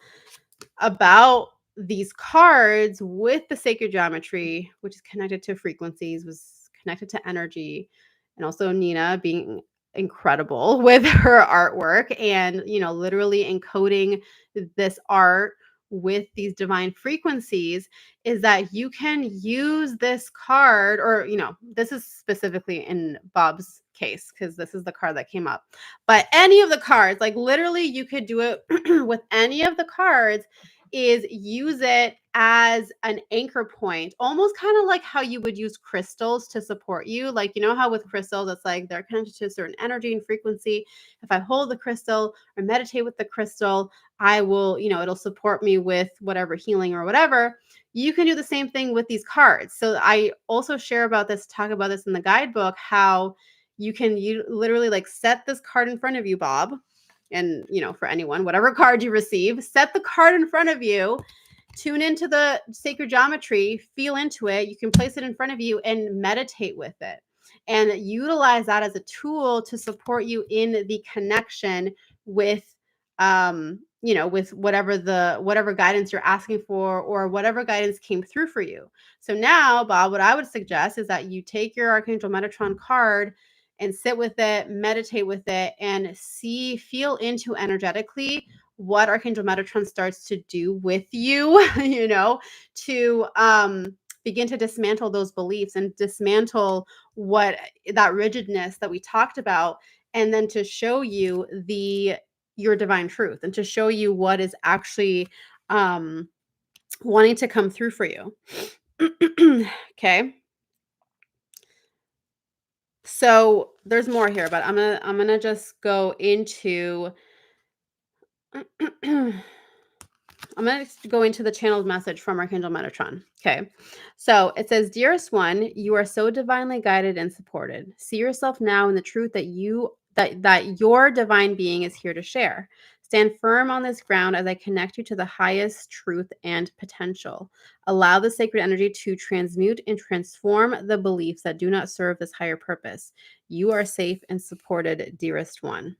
about these cards with the sacred geometry, which is connected to frequencies, was connected to energy, and also Nina being incredible with her artwork and, literally encoding this art with these divine frequencies, is that you can use this card, or, this is specifically in Bob's case because this is the card that came up, but any of the cards, like literally you could do it with any of the cards, is use it as an anchor point, almost kind of like how you would use crystals to support you. Like, you know how with crystals, it's like they're connected to a certain energy and frequency. If I hold the crystal or meditate with the crystal, I will, it'll support me with whatever healing or whatever. You can do the same thing with these cards. So I also talk about this in the guidebook, how you literally like set this card in front of you, Bob. And, for anyone, whatever card you receive, set the card in front of you, tune into the sacred geometry, feel into it. You can place it in front of you and meditate with it and utilize that as a tool to support you in the connection with, with whatever guidance you're asking for or whatever guidance came through for you. So now, Bob, what I would suggest is that you take your Archangel Metatron card and sit with it, meditate with it, and feel into energetically what Archangel Metatron starts to do with you, to begin to dismantle those beliefs and dismantle that rigidness that we talked about, and then to show you your divine truth and to show you what is actually wanting to come through for you. Okay. So there's more here, but I'm gonna just go into I'm going to go into the channeled message from Archangel Metatron. Okay. So it says, "Dearest one, you are so divinely guided and supported. See yourself now in the truth that your divine being is here to share. Stand firm on this ground as I connect you to the highest truth and potential. Allow the sacred energy to transmute and transform the beliefs that do not serve this higher purpose. You are safe and supported, dearest one."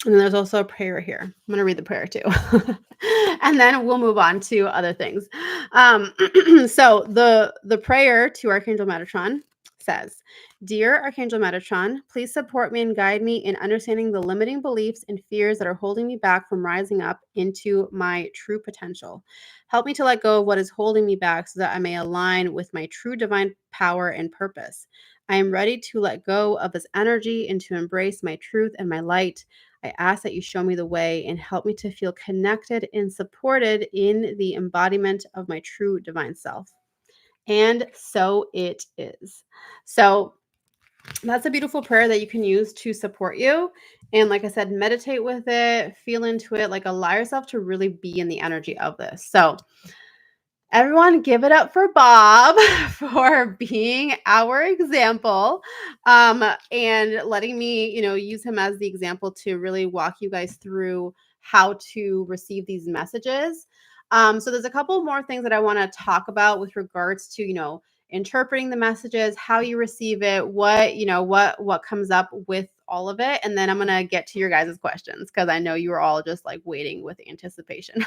And then there's also a prayer here. I'm going to read the prayer too. And then we'll move on to other things. So the prayer to Archangel Metatron says, "Dear Archangel Metatron, please support me and guide me in understanding the limiting beliefs and fears that are holding me back from rising up into my true potential. Help me to let go of what is holding me back so that I may align with my true divine power and purpose. I am ready to let go of this energy and to embrace my truth and my light. I ask that you show me the way and help me to feel connected and supported in the embodiment of my true divine self. And so it is. So that's a beautiful prayer that you can use to support you. And like I said, meditate with it, feel into it, like allow yourself to really be in the energy of this. So everyone, give it up for Bob for being our example, and letting me, use him as the example to really walk you guys through how to receive these messages. So there's a couple more things that I want to talk about with regards to, interpreting the messages, how you receive it, what comes up with all of it, and then I'm gonna get to your guys' questions because I know you are all just like waiting with anticipation.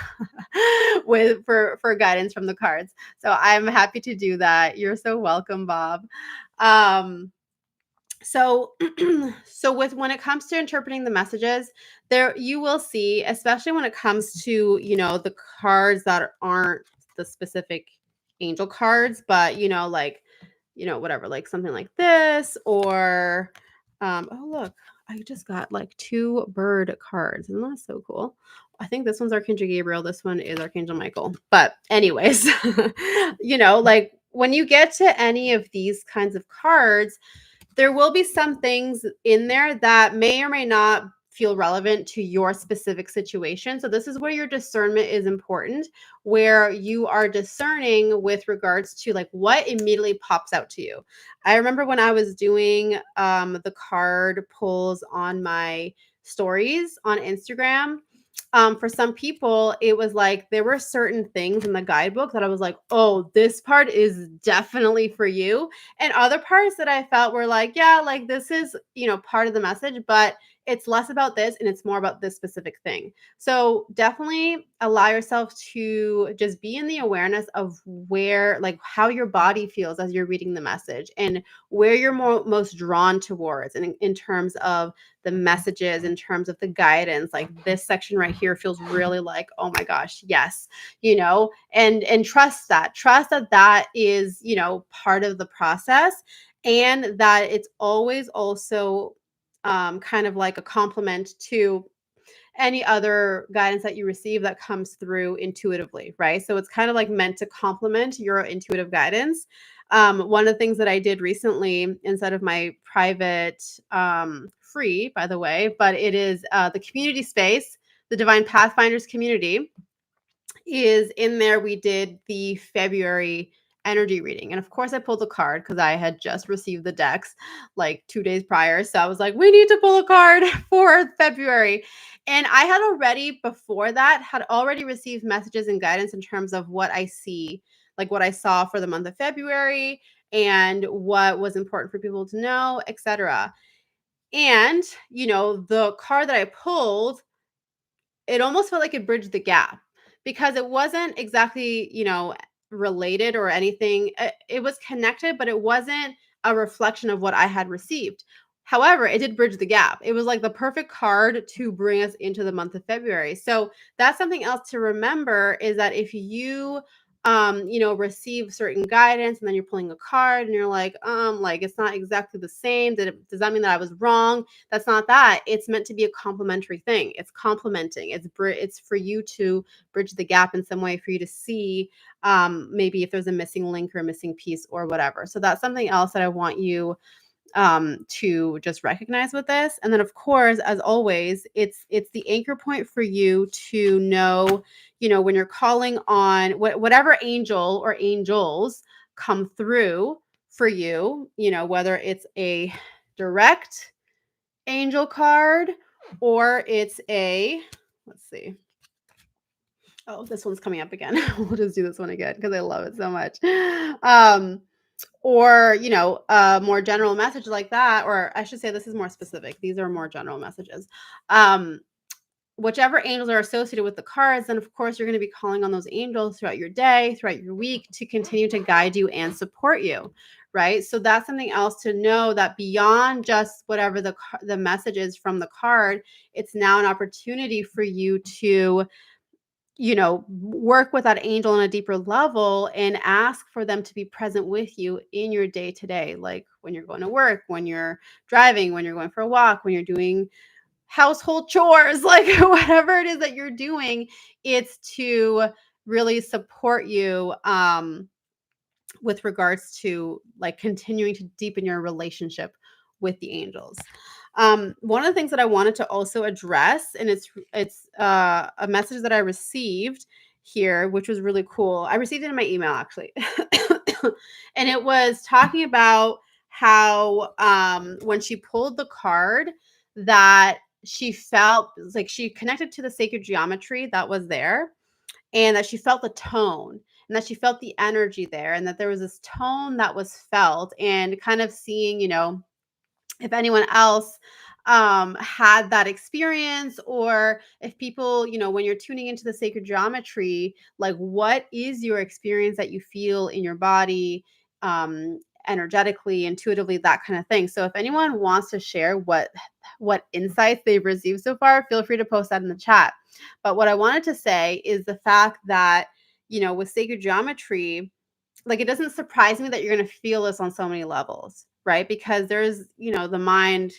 For guidance from the cards. So I'm happy to do that. You're so welcome, Bob. Um, so so with when it comes to interpreting the messages, there you will see, especially when it comes to, the cards that aren't the specific angel cards, but like, whatever, like something like this, or oh look, I just got like 2 bird cards. Isn't that so cool? I think this one's Archangel Gabriel, this one is Archangel Michael. But anyways, like when you get to any of these kinds of cards, there will be some things in there that may or may not feel relevant to your specific situation. So this is where your discernment is important, where you are discerning with regards to like what immediately pops out to you. I remember when I was doing the card pulls on my stories on Instagram. For some people, it was like there were certain things in the guidebook that I was like, oh, this part is definitely for you. And other parts that I felt were like, yeah, like this is, part of the message, but it's less about this and it's more about this specific thing. So definitely allow yourself to just be in the awareness of where, like, how your body feels as you're reading the message and where you're most drawn towards. And in terms of the messages, in terms of the guidance, like this section right here feels really like, oh my gosh, yes, and trust that is, part of the process, and that it's always also kind of like a compliment to any other guidance that you receive that comes through intuitively, right? So it's kind of like meant to complement your intuitive guidance. One of the things that I did recently, instead of my private, free, by the way, but it is the community space, the Divine Pathfinders community is in there. We did the February energy reading. And of course, I pulled a card because I had just received the decks like 2 days prior. So I was like, we need to pull a card for February. And I had already, before that, had already received messages and guidance in terms of what I see, like what I saw for the month of February and what was important for people to know, etc. And, the card that I pulled, it almost felt like it bridged the gap because it wasn't exactly, related or anything. It was connected, but it wasn't a reflection of what I had received. However, it did bridge the gap. It was like the perfect card to bring us into the month of February. So that's something else to remember, is that if you receive certain guidance and then you're pulling a card and you're like it's not exactly the same. Does that mean that I was wrong? That's not that. It's meant to be a complementary thing. It's complementing. It's for you to bridge the gap in some way, for you to see maybe if there's a missing link or a missing piece or whatever. So that's something else that I want you to just recognize with this. And then of course, as always, it's the anchor point for you to know, when you're calling on whatever angel or angels come through for you, whether it's a direct angel card or it's a, let's see. Oh, this one's coming up again. We'll just do this one again because I love it so much. Or, a more general message like that, or I should say this is more specific. These are more general messages. Whichever angels are associated with the cards, then of course you're going to be calling on those angels throughout your day, throughout your week, to continue to guide you and support you, right? So that's something else to know, that beyond just whatever the message is from the card, it's now an opportunity for you to work with that angel on a deeper level and ask for them to be present with you in your day to day, like when you're going to work, when you're driving, when you're going for a walk, when you're doing household chores, like whatever it is that you're doing, it's to really support you with regards to like continuing to deepen your relationship with the angels. One of the things that I wanted to also address, and it's a message that I received here, which was really cool. I received it in my email actually, and it was talking about how when she pulled the card, that she felt like she connected to the sacred geometry that was there, and that she felt the tone, and that she felt the energy there, and that there was this tone that was felt, and kind of seeing, if anyone else had that experience, or if people, when you're tuning into the sacred geometry, like what is your experience that you feel in your body, energetically, intuitively, that kind of thing. So if anyone wants to share what insights they've received so far, feel free to post that in the chat. But what I wanted to say is the fact that, with sacred geometry, like it doesn't surprise me that you're going to feel this on so many levels, right? Because there's, the mind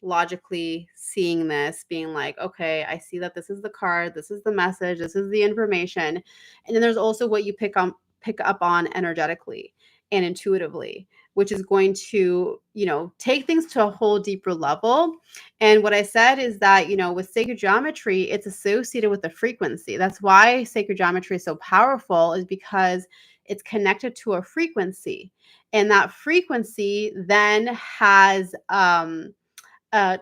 logically seeing this, being like, okay, I see that this is the card, this is the message, this is the information. And then there's also what you pick up on energetically and intuitively, which is going to, take things to a whole deeper level. And what I said is that, with sacred geometry, it's associated with the frequency. That's why sacred geometry is so powerful, is because it's connected to a frequency. And that frequency then has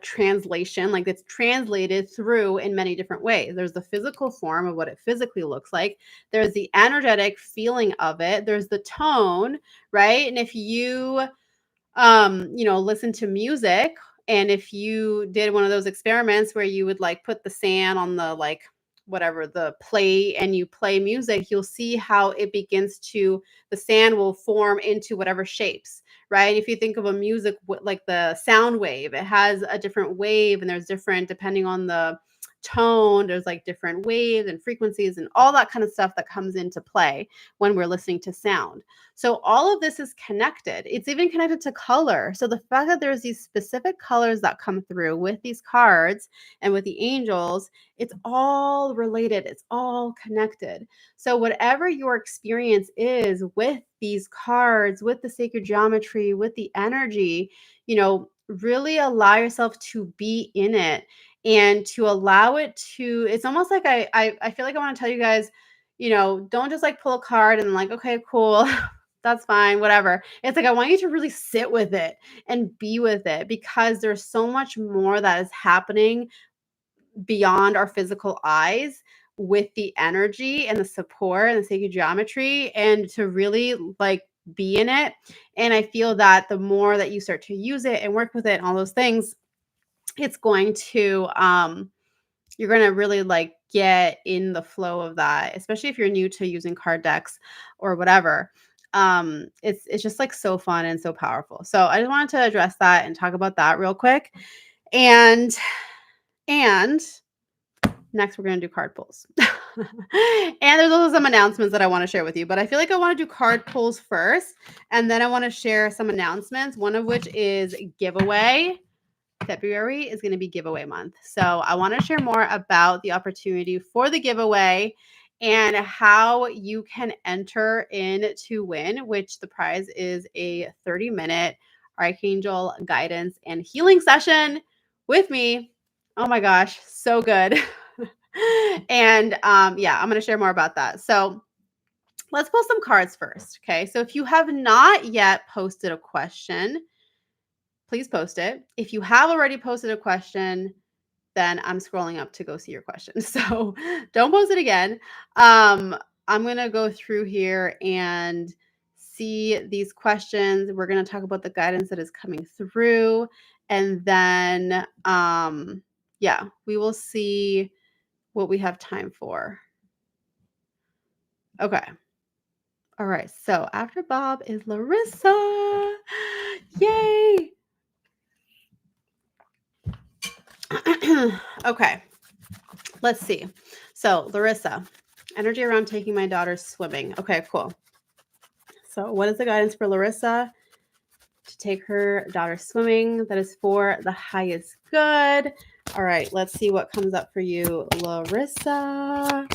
translation, like it's translated through in many different ways. There's the physical form of what it physically looks like. There's the energetic feeling of it. There's the tone, right? And if you listen to music, and if you did one of those experiments where you would like put the sand on the like whatever the play, and you play music, you'll see how it begins to, the sand will form into whatever shapes, right? If you think of a music like the sound wave, it has a different wave, and there's different, depending on the tone, there's like different waves and frequencies and all that kind of stuff that comes into play when we're listening to sound. So all of this is connected. It's even connected to color. So the fact that there's these specific colors that come through with these cards and with the angels, it's all related. It's all connected. So whatever your experience is with these cards, with the sacred geometry, with the energy, really allow yourself to be in it, and to allow it to, it's almost like I feel like I want to tell you guys, don't just like pull a card and like, okay, cool. That's fine, whatever. It's like I want you to really sit with it and be with it, because there's so much more that is happening beyond our physical eyes with the energy and the support and the sacred geometry, and to really like be in it. And I feel that the more that you start to use it and work with it and all those things, it's going to you're going to really like get in the flow of that, especially if you're new to using card decks or whatever. It's just like so fun and so powerful. So I just wanted to address that and talk about that real quick. And next we're going to do card pulls. And there's also some announcements that I want to share with you, but I feel like I want to do card pulls first, and then I want to share some announcements, one of which is giveaway. February is going to be giveaway month. So I want to share more about the opportunity for the giveaway and how you can enter in to win, which the prize is a 30-minute Archangel guidance and healing session with me. Oh my gosh, so good. And yeah, I'm going to share more about that. So let's pull some cards first. Okay. So if you have not yet posted a question, please post it. If you have already posted a question, then I'm scrolling up to go see your question. So don't post it again. I'm going to go through here and see these questions. We're going to talk about the guidance that is coming through. And then, yeah, we will see what we have time for. Okay. All right. So after Bob is Larissa. Yay. Okay. Let's see. So, Larissa, Energy around taking my daughter swimming. Okay, cool. So what is the guidance for Larissa to take her daughter swimming? That is for the highest good. All right, let's see what comes up for you, Larissa.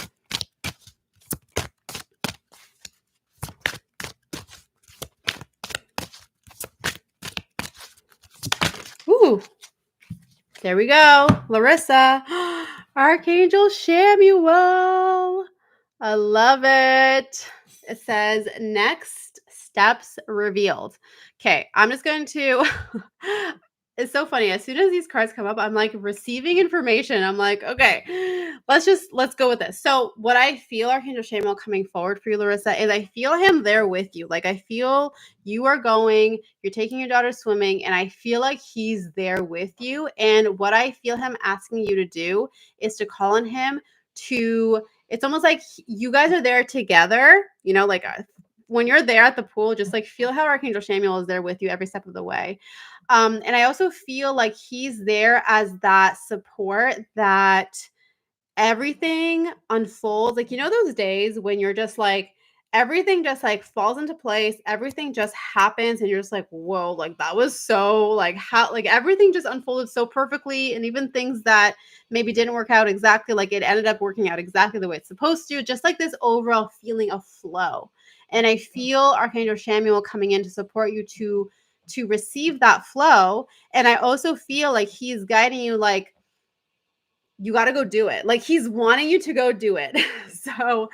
Ooh, there we go. Larissa. Archangel Samuel. I love it. It says next steps revealed. Okay, I'm just going to it's so funny. As soon as these cards come up, I'm like receiving information. I'm like, okay, let's go with this. So what I feel Archangel Samuel coming forward for you, Larissa, is I feel him there with you. Like I feel you are going, you're taking your daughter swimming, and I feel like he's there with you. And what I feel him asking you to do is to call on him to, it's almost like you guys are there together, like when you're there at the pool, just like feel how Archangel Samuel is there with you every step of the way. And I also feel like he's there as that support that everything unfolds. Like, those days when you're just like, everything just like falls into place, everything just happens, and you're just like, whoa, like that was so like how like everything just unfolded so perfectly. And even things that maybe didn't work out exactly, like it ended up working out exactly the way it's supposed to, just like this overall feeling of flow. And I feel Archangel Samuel coming in to support you to receive that flow. And I also feel like he's guiding you, like, you got to go do it. Like he's wanting you to go do it. So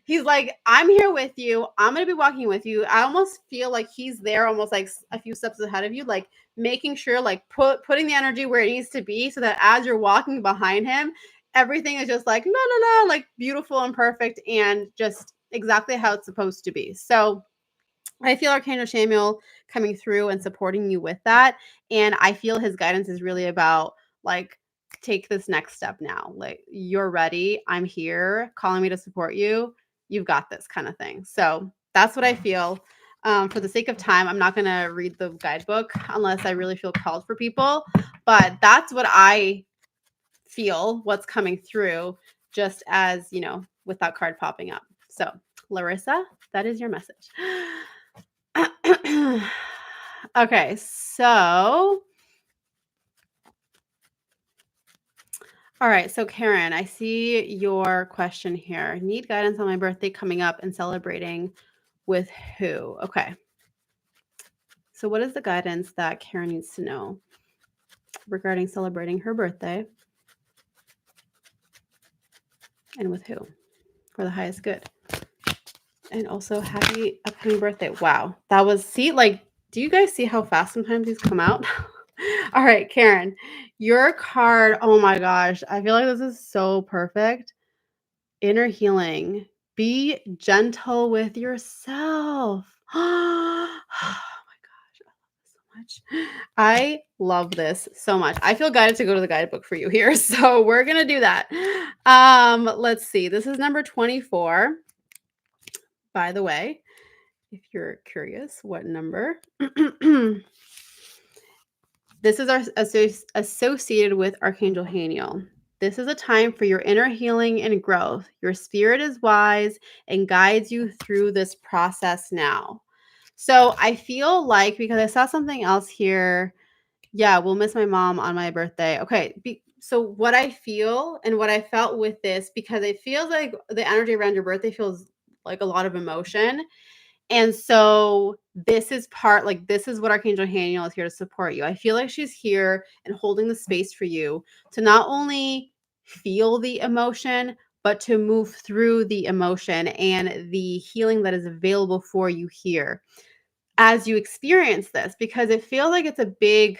he's like, I'm here with you. I'm going to be walking with you. I almost feel like he's there almost like a few steps ahead of you, like making sure, like putting the energy where it needs to be so that as you're walking behind him, everything is just like, no, like beautiful and perfect and just exactly how it's supposed to be. So I feel Archangel Samuel coming through and supporting you with that. And I feel his guidance is really about like, take this next step now. Like, you're ready. I'm here, calling me to support you. You've got this kind of thing. So that's what I feel. For the sake of time, I'm not going to read the guidebook unless I really feel called for people. But that's what I feel, what's coming through, just as, with that card popping up. So, Larissa, that is your message. Okay, so all right, so Karen, I see your question here. Need guidance on my birthday coming up and celebrating with who? Okay. So what is the guidance that Karen needs to know regarding celebrating her birthday and with who for the highest good? And also happy upcoming birthday. Wow. That was, see, like, do you guys see how fast sometimes these come out? All right, Karen, your card. Oh my gosh. I feel like this is so perfect. Inner healing. Be gentle with yourself. Oh my gosh. I love this so much. I feel guided to go to the guidebook for you here. So we're going to do that. Let's see. This is number 24. By the way, if you're curious what number, this is associated with Archangel Haniel. This is a time for your inner healing and growth. Your spirit is wise and guides you through this process now. So I feel like, because I saw something else here, yeah, we'll miss my mom on my birthday. Okay, so what I feel and what I felt with this, because it feels like the energy around your birthday feels like a lot of emotion. And so this is what Archangel Haniel is here to support you. I feel like she's here and holding the space for you to not only feel the emotion, but to move through the emotion and the healing that is available for you here as you experience this, because it feels like it's a big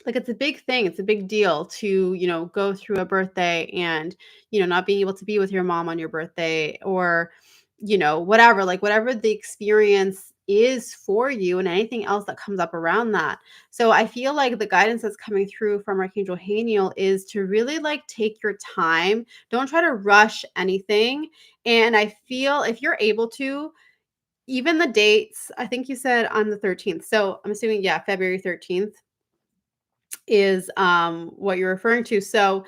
thing. It's a big deal to, go through a birthday and, not being able to be with your mom on your birthday, or, whatever, like whatever the experience is for you and anything else that comes up around that. So I feel like the guidance that's coming through from Archangel Haniel is to really like take your time. Don't try to rush anything. And I feel if you're able to, even the dates, I think you said on the 13th. So I'm assuming, yeah, February 13th is what you're referring to. So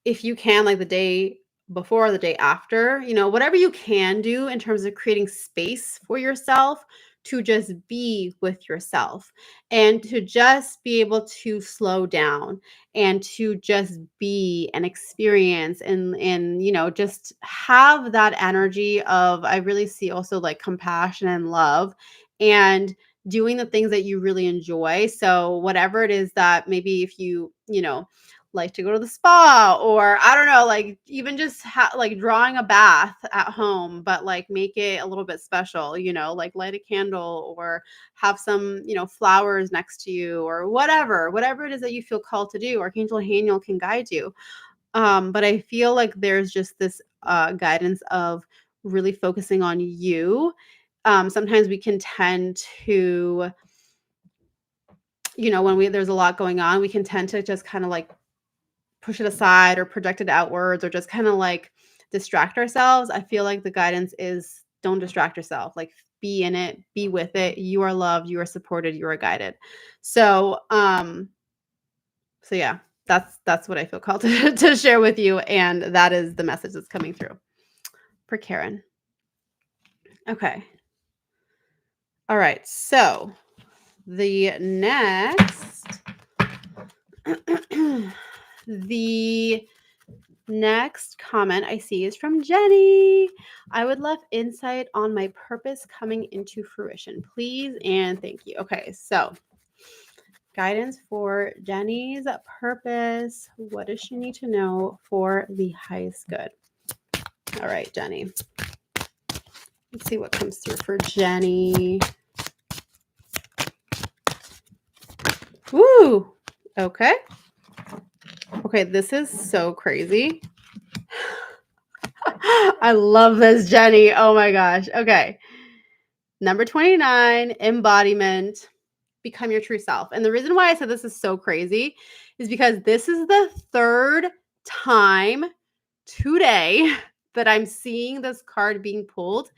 if you can, like the day before, the day after, whatever you can do in terms of creating space for yourself to just be with yourself and to just be able to slow down and to just be and experience and just have that energy of, I really see also like compassion and love and doing the things that you really enjoy. So whatever it is that maybe if you like to go to the spa, or I don't know, like even just like drawing a bath at home, but like make it a little bit special, like light a candle or have some, flowers next to you or whatever it is that you feel called to do. Archangel Haniel can guide you. But I feel like there's just this guidance of really focusing on you. Sometimes we can tend to, when there's a lot going on, we can tend to just kind of like push it aside or project it outwards or just kind of like distract ourselves. I feel like the guidance is don't distract yourself. Like be in it, be with it. You are loved, you are supported, you are guided. So yeah, that's what I feel called to share with you. And that is the message that's coming through for Karen. Okay. All right. So the next the next comment I see is from Jenny. I would love insight on my purpose coming into fruition, please, and thank you. Okay, so guidance for Jenny's purpose. What does she need to know for the highest good? All right, Jenny. Let's see what comes through for Jenny. Woo! Okay. Okay, this is so crazy. I love this, Jenny. Oh my gosh. Okay. Number 29, embodiment. Become your true self. And the reason why I said this is so crazy is because this is the third time today that I'm seeing this card being pulled,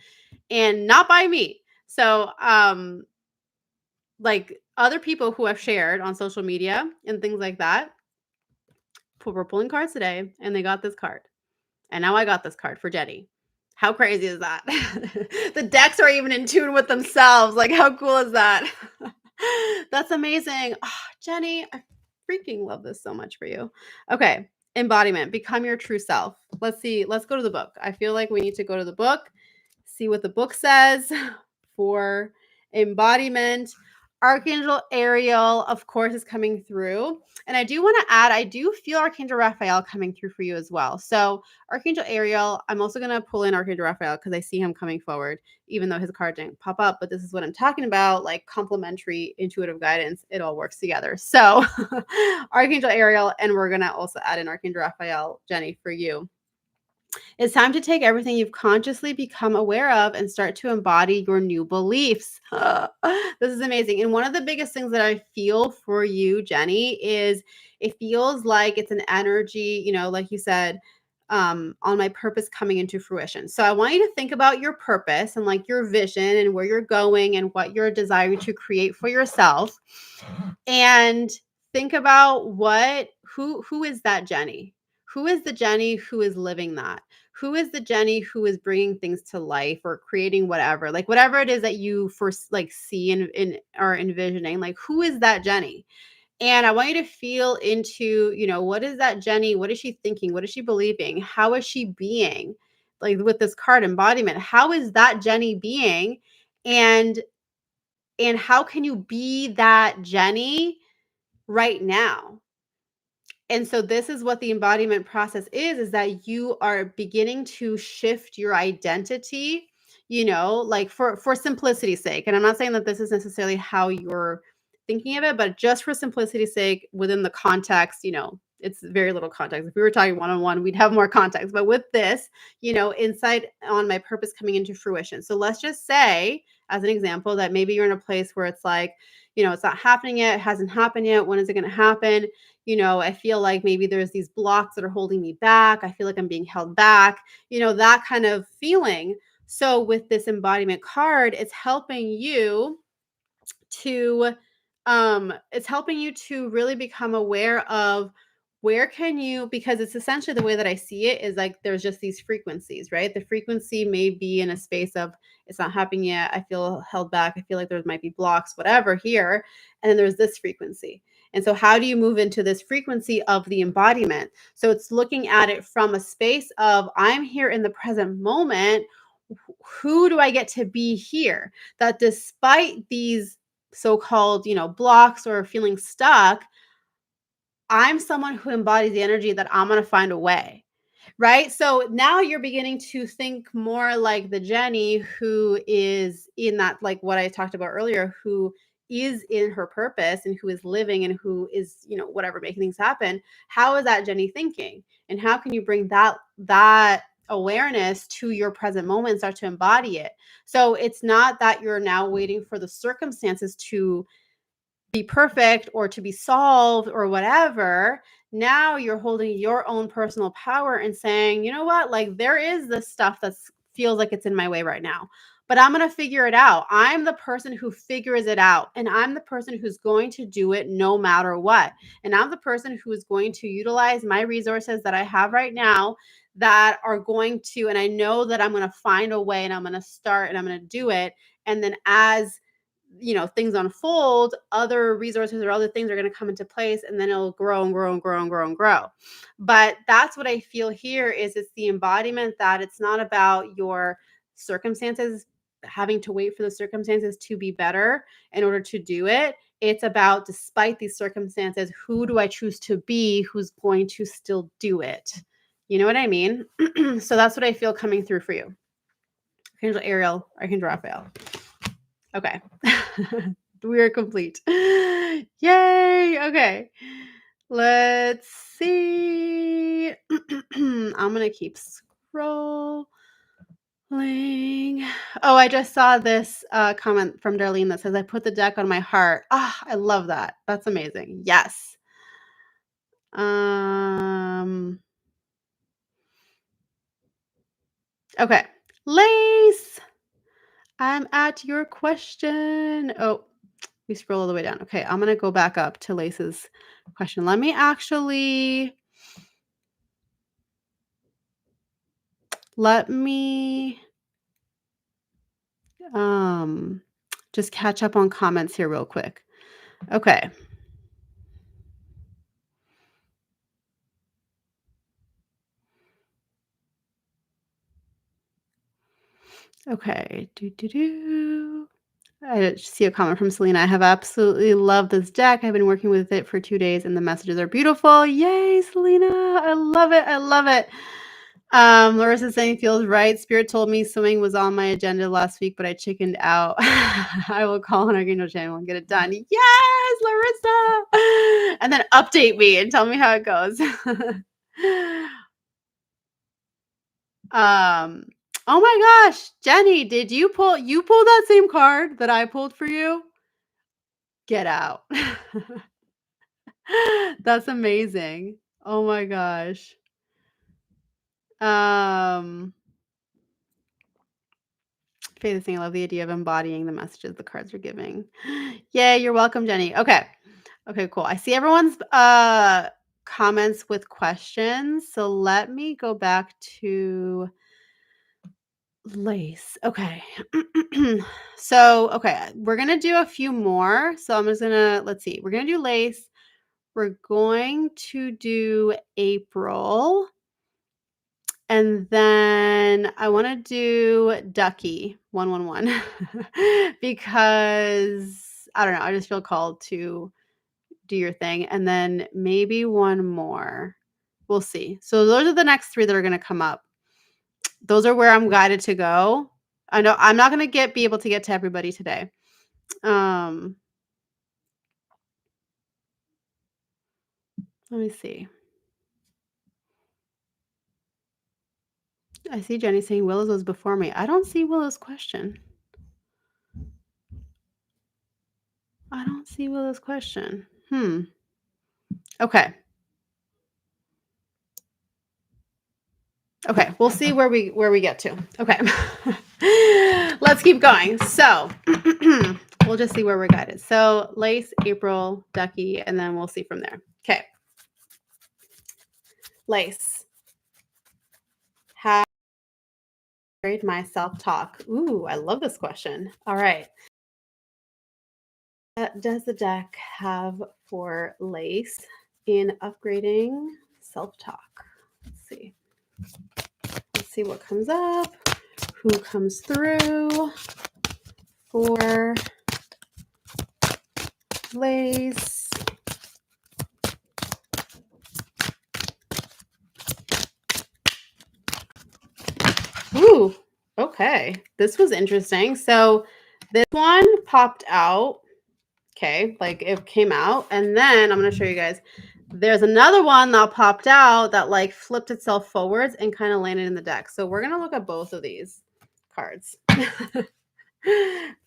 and not by me. So, like other people who have shared on social media and things like that, were pulling cards today and they got this card. And now I got this card for Jenny. How crazy is that? The decks are even in tune with themselves. Like, how cool is that? That's amazing. Oh, Jenny, I freaking love this so much for you. Okay. Embodiment. Become your true self. Let's see. Let's go to the book. I feel like we need to go to the book, see what the book says for embodiment. Archangel Ariel, of course, is coming through. And I do want to add, I do feel Archangel Raphael coming through for you as well. So Archangel Ariel, I'm also going to pull in Archangel Raphael because I see him coming forward, even though his card didn't pop up. But this is what I'm talking about, like complementary intuitive guidance. It all works together. So Archangel Ariel, and we're going to also add in Archangel Raphael, Jenny, for you. It's time to take everything you've consciously become aware of and start to embody your new beliefs. This is amazing. And one of the biggest things that I feel for you, Jenny, is it feels like it's an energy, like you said, on my purpose coming into fruition. So I want you to think about your purpose and like your vision and where you're going and what you're desiring to create for yourself. And think about who is that Jenny? Who is the Jenny who is living that? Who is the Jenny who is bringing things to life or creating whatever, like whatever it is that you first like see and are envisioning, like who is that Jenny? And I want you to feel into, what is that Jenny? What is she thinking? What is she believing? How is she being? Like with this card embodiment, how is that Jenny being? And how can you be that Jenny right now? And so this is what the embodiment process is that you are beginning to shift your identity, like for simplicity's sake. And I'm not saying that this is necessarily how you're thinking of it, but just for simplicity's sake, within the context, it's very little context. If we were talking one-on-one, we'd have more context. But with this, insight on my purpose coming into fruition. So let's just say, as an example, that maybe you're in a place where it's like, it's not happening yet. It hasn't happened yet. When is it going to happen? I feel like maybe there's these blocks that are holding me back. I feel like I'm being held back, that kind of feeling. So with this embodiment card, it's helping you to really become aware of where can you, because it's essentially the way that I see it is like there's just these frequencies, right? The frequency may be in a space of it's not happening yet. I feel held back. I feel like there might be blocks, whatever here. And then there's this frequency. And so how do you move into this frequency of the embodiment? So it's looking at it from a space of I'm here in the present moment. Who do I get to be here? That despite these so-called, blocks or feeling stuck, I'm someone who embodies the energy that I'm going to find a way. Right. So now you're beginning to think more like the Jenny who is in that, like what I talked about earlier, who is in her purpose and who is living and who is, whatever, making things happen. How is that Jenny thinking? And how can you bring that awareness to your present moment and start to embody it? So it's not that you're now waiting for the circumstances to be perfect or to be solved or whatever. Now you're holding your own personal power and saying, you know what, like there is this stuff that feels like it's in my way right now, but I'm going to figure it out. I'm the person who figures it out, and I'm the person who's going to do it no matter what. And I'm the person who is going to utilize my resources that I have right now that are going to, and I know that I'm going to find a way and I'm going to start and I'm going to do it. And then as things unfold, other resources or other things are going to come into place, and then it'll grow and grow and grow and grow and grow. But that's what I feel here is it's the embodiment that it's not about your circumstances, having to wait for the circumstances to be better in order to do it. It's about, despite these circumstances, who do I choose to be who's going to still do it? You know what I mean? So that's what I feel coming through for you. Archangel Ariel, Archangel Raphael. Okay. We are complete. Yay. Okay. Let's see. I'm going to keep scrolling. Oh, I just saw this comment from Darlene that says, I put the deck on my heart. Ah, I love that. That's amazing. Yes. Okay. Lace. I'm at your question. Oh, we scroll all the way down. Okay, I'm going to go back up to Lace's question. Let me just catch up on comments here real quick. Okay. Okay. I see a comment from Selena. I have absolutely loved this deck. I've been working with it for 2 days and the messages are beautiful. Yay, Selena. I love it. I love it. Larissa's saying feels right. Spirit told me swimming was on my agenda last week, but I chickened out. I will call on Archangel channel and get it done. Yes, Larissa. And then update me and tell me how it goes. Oh my gosh, Jenny, did you pull that same card that I pulled for you? Get out. That's amazing. Oh my gosh. Faith is saying, I love the idea of embodying the messages the cards are giving. Yay, you're welcome, Jenny. Okay. Okay, cool. I see everyone's comments with questions. So let me go back to Lace. Okay. So, okay, we're going to do a few more. So I'm just going to, let's see. We're going to do Lace. We're going to do April. And then I want to do Ducky 111 because I don't know. I just feel called to do your thing. And then maybe one more. We'll see. So those are the next 3 that are going to come up. Those are where I'm guided to go. I know I'm not going to be able to get to everybody today. Let me see. I see Jenny saying Willow's was before me. I don't see Willow's question. I don't see Willow's question. Okay. Okay, we'll see where we get to. Okay. Let's keep going. So we'll just see where we're guided. So Lace, April, Ducky, and then we'll see from there. Okay. Lace. How upgrade my self-talk? Ooh, I love this question. All right. What does the deck have for Lace in upgrading self-talk? Let's see. Let's see what comes up. Who comes through for Lace? Ooh, okay. This was interesting. So this one popped out. Okay, like it came out, and then I'm gonna show you guys. There's another one that popped out that like flipped itself forwards and kind of landed in the deck. So we're gonna look at both of these cards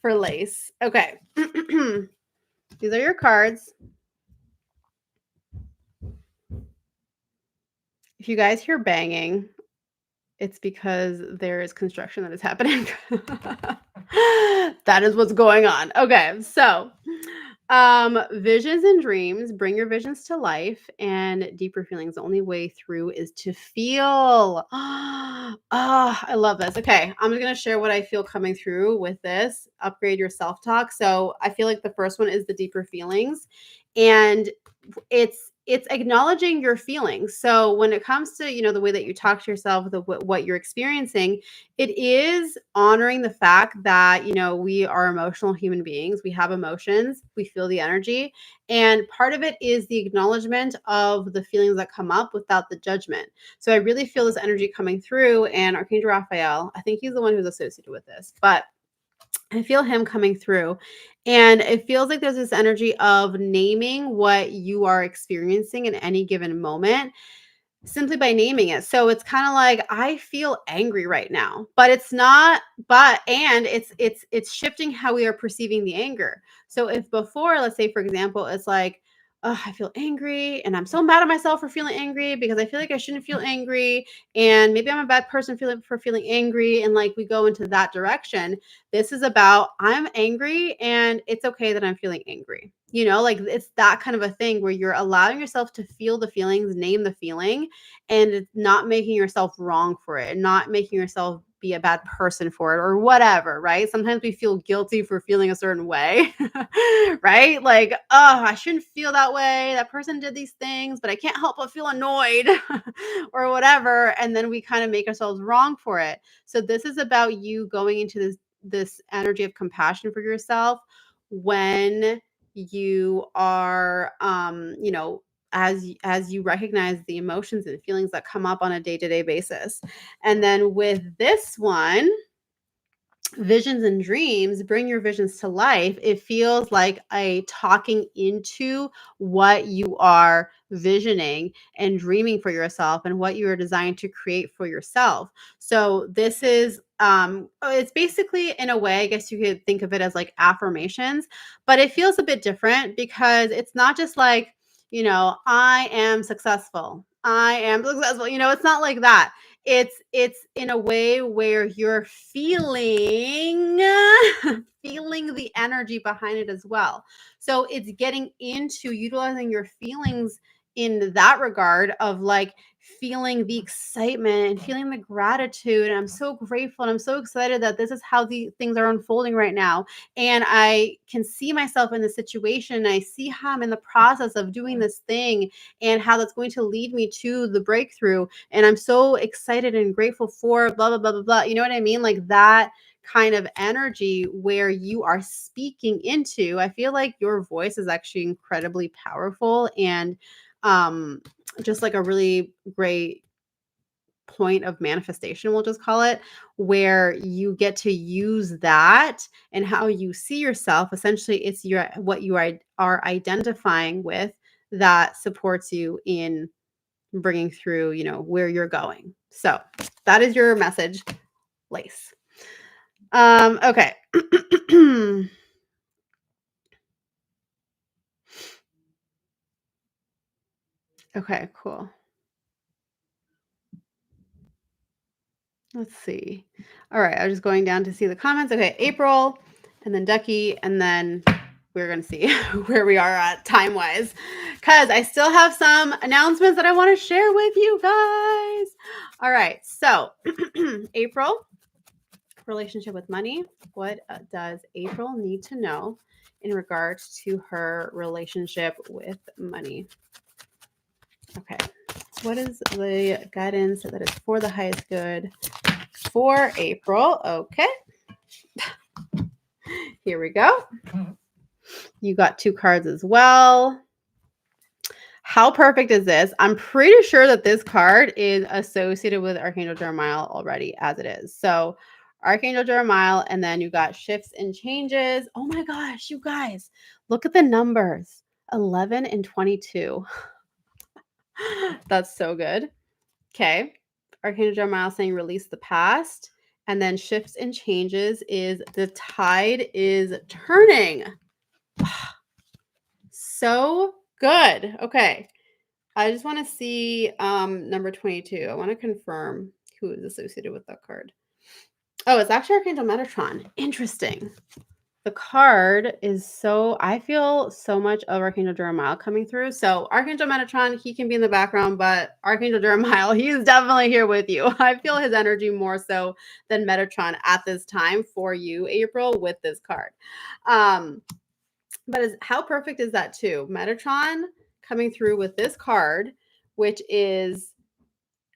for Lace. Okay. These are your cards. If you guys hear banging, it's because there is construction that is happening. That is what's going on. Okay, so visions and dreams, bring your visions to life and deeper feelings. The only way through is to feel. Oh, I love this. Okay, I'm going to share what I feel coming through with this. Upgrade your self-talk. So I feel like the first one is the deeper feelings. And it's acknowledging your feelings. So when it comes to, the way that you talk to yourself, what you're experiencing, it is honoring the fact that, we are emotional human beings. We have emotions, we feel the energy, and part of it is the acknowledgement of the feelings that come up without the judgment. So I really feel this energy coming through, and Archangel Raphael, I think he's the one who's associated with this, but I feel him coming through. And it feels like there's this energy of naming what you are experiencing in any given moment simply by naming it. So it's kind of like I feel angry right now, but it's not and it's shifting how we are perceiving the anger. So if before, let's say for example, it's like, oh, I feel angry and I'm so mad at myself for feeling angry because I feel like I shouldn't feel angry and maybe I'm a bad person for feeling angry, and like we go into that direction. This is about I'm angry and it's okay that I'm feeling angry. Like it's that kind of a thing where you're allowing yourself to feel the feelings, name the feeling, and it's not making yourself wrong for it and not making yourself be a bad person for it or whatever, right? Sometimes we feel guilty for feeling a certain way, right? Like, oh, I shouldn't feel that way. That person did these things, but I can't help but feel annoyed or whatever. And then we kind of make ourselves wrong for it. So this is about you going into this energy of compassion for yourself when you are as you recognize the emotions and feelings that come up on a day-to-day basis. And then with this one, visions and dreams, bring your visions to life. It feels like a talking into what you are visioning and dreaming for yourself and what you are designed to create for yourself. So this is it's basically, in a way, I guess you could think of it as like affirmations, but it feels a bit different because it's not just like, I am successful, I am successful, it's not like that. It's in a way where you're feeling feeling the energy behind it as well. So it's getting into utilizing your feelings in that regard of like feeling the excitement and feeling the gratitude. And I'm so grateful and I'm so excited that this is how the things are unfolding right now. And I can see myself in the situation. And I see how I'm in the process of doing this thing and how that's going to lead me to the breakthrough. And I'm so excited and grateful for blah, blah, blah, blah, blah. You know what I mean? Like that kind of energy where you are speaking into. I feel like your voice is actually incredibly powerful and just like a really great point of manifestation, we'll just call it, where you get to use that and how you see yourself. Essentially, it's what you are identifying with that supports you in bringing through, where you're going. So that is your message, Lace. Okay. Okay, cool. Let's see. All right, I was just going down to see the comments. Okay, April, and then Ducky, and then we're going to see where we are at time-wise, because I still have some announcements that I want to share with you guys. All right, so April, relationship with money. What does April need to know in regards to her relationship with money? Okay, what is the guidance that is for the highest good for April? Okay, here we go. You got 2 cards as well. How perfect is this? I'm pretty sure that this card is associated with Archangel Jeremiah already as it is. So Archangel Jeremiah, and then you got shifts and changes. Oh my gosh, you guys, look at the numbers, 11 and 22. That's so good. Okay. Archangel Jeremiah saying release the past. And then shifts and changes is the tide is turning. So good. Okay. I just want to see number 22. I want to confirm who is associated with that card. Oh, it's actually Archangel Metatron. Interesting. The card is so, I feel so much of Archangel Jeremiah coming through. So Archangel Metatron, he can be in the background, but Archangel Jeremiah, he's definitely here with you. I feel his energy more so than Metatron at this time for you, April, with this card. But how perfect is that too? Metatron coming through with this card, which is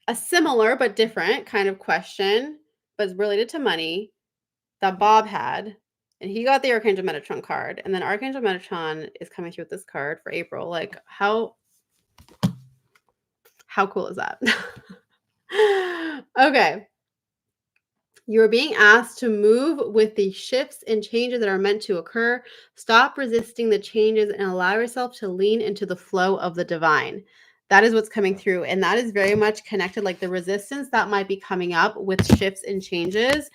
a similar but different kind of question, but it's related to money that Bob had. And he got the Archangel Metatron card. And then Archangel Metatron is coming through with this card for April. Like, how cool is that? Okay. You are being asked to move with the shifts and changes that are meant to occur. Stop resisting the changes and allow yourself to lean into the flow of the divine. That is what's coming through. And that is very much connected, like the resistance that might be coming up with shifts and changes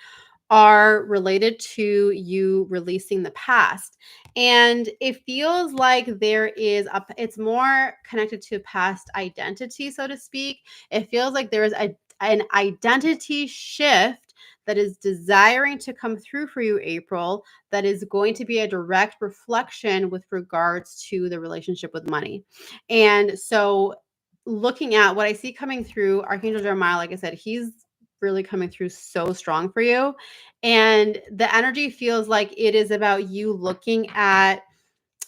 are related to you releasing the past. And it feels like there is it's more connected to past identity, so to speak. It feels like there is an identity shift that is desiring to come through for you, April, that is going to be a direct reflection with regards to the relationship with money. And so looking at what I see coming through, Archangel Jeremiah, like I said, he's really coming through so strong for you. And the energy feels like it is about you looking at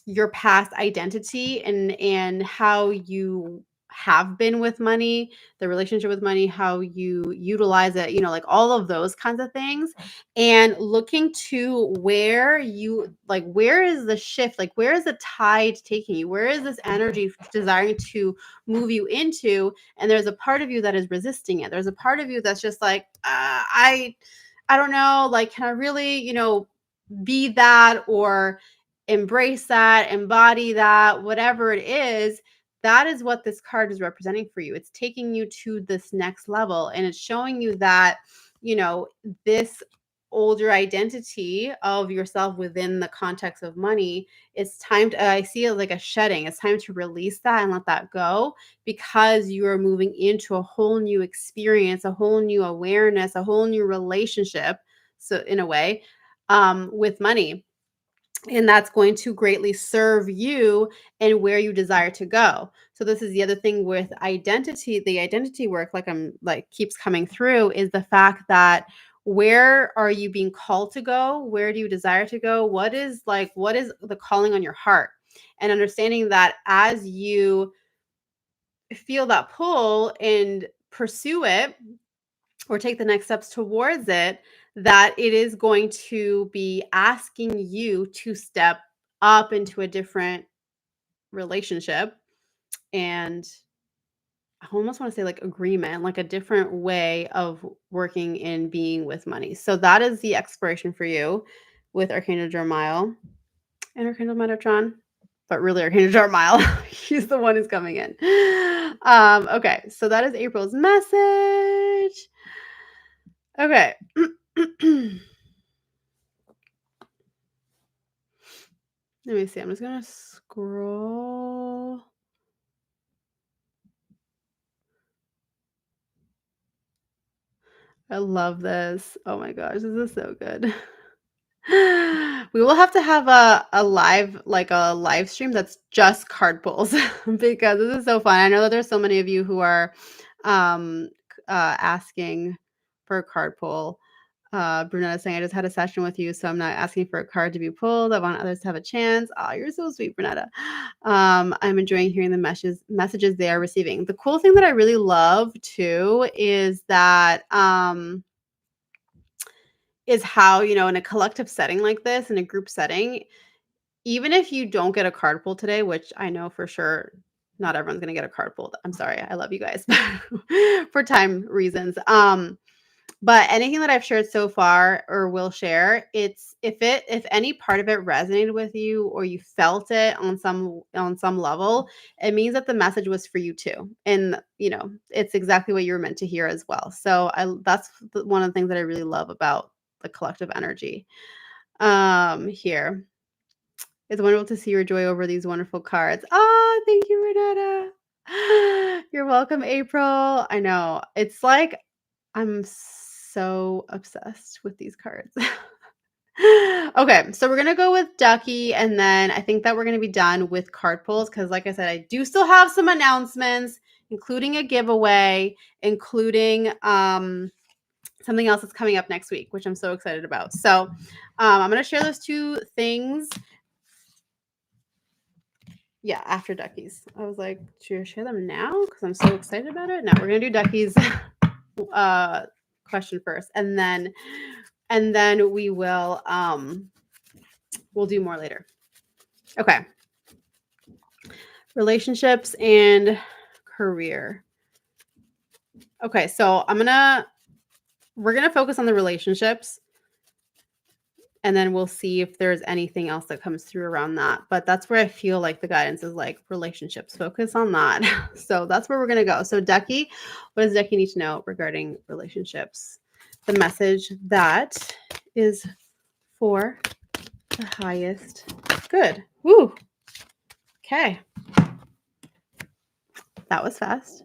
your past identity and how you have been with money, the relationship with money, how you utilize it, like all of those kinds of things, and looking to where you like, where is the shift? Like, where is the tide taking you? Where is this energy desiring to move you into? And there's a part of you that is resisting it. There's a part of you that's just like, I don't know, like, can I really, be that or embrace that, embody that, whatever it is. That is what this card is representing for you. It's taking you to this next level, and it's showing you that, this older identity of yourself within the context of money, it's time to, I see it like a shedding. It's time to release that and let that go, because you are moving into a whole new experience, a whole new awareness, a whole new relationship. So in a way, with money. And that's going to greatly serve you and where you desire to go. So this is the other thing with identity. The identity work, like I'm like keeps coming through, is the fact that where are you being called to go? Where do you desire to go? What is the calling on your heart? And understanding that as you feel that pull and pursue it, or take the next steps towards it, that it is going to be asking you to step up into a different relationship, and I almost want to say like agreement, like a different way of working and being with money. So that is the exploration for you with Archangel Jeremiah and Archangel Metatron, but really Archangel Jeremiah, he's the one who's coming in. Okay, so that is April's message. Okay. Let me see. I'm just going to scroll. I love this. Oh my gosh, this is so good. We will have to have a live stream that's just card pulls because this is so fun. I know that there's so many of you who are asking for a card pull. Brunetta saying, I just had a session with you, so I'm not asking for a card to be pulled. I want others to have a chance. Oh, you're so sweet, Brunetta. I'm enjoying hearing the messages they are receiving. The cool thing that I really love too is that is how, in a collective setting like this, in a group setting, even if you don't get a card pull today, which I know for sure not everyone's gonna get a card pulled. I'm sorry, I love you guys for time reasons. But anything that I've shared so far or will share, it's if any part of it resonated with you or you felt it on some level, it means that the message was for you too. And it's exactly what you were meant to hear as well. So that's one of the things that I really love about the collective energy. Here. It's wonderful to see your joy over these wonderful cards. Oh, thank you, Renata. You're welcome, April. I know. It's like I'm so obsessed with these cards. Okay, so we're going to go with Ducky, and then I think that we're going to be done with card pulls because, like I said, I do still have some announcements, including a giveaway, including something else that's coming up next week, which I'm so excited about. So I'm going to share those two things. Yeah, after Duckies. I was like, should I share them now? Because I'm so excited about it. No, we're gonna do Duckies question first, and then we will we'll do more later. Okay. Relationships and career. Okay, so we're gonna focus on the relationships. And then we'll see if there's anything else that comes through around that. But that's where I feel like the guidance is like relationships. Focus on that. So that's where we're going to go. So Ducky, what does Ducky need to know regarding relationships? The message that is for the highest good. Woo. Okay. That was fast.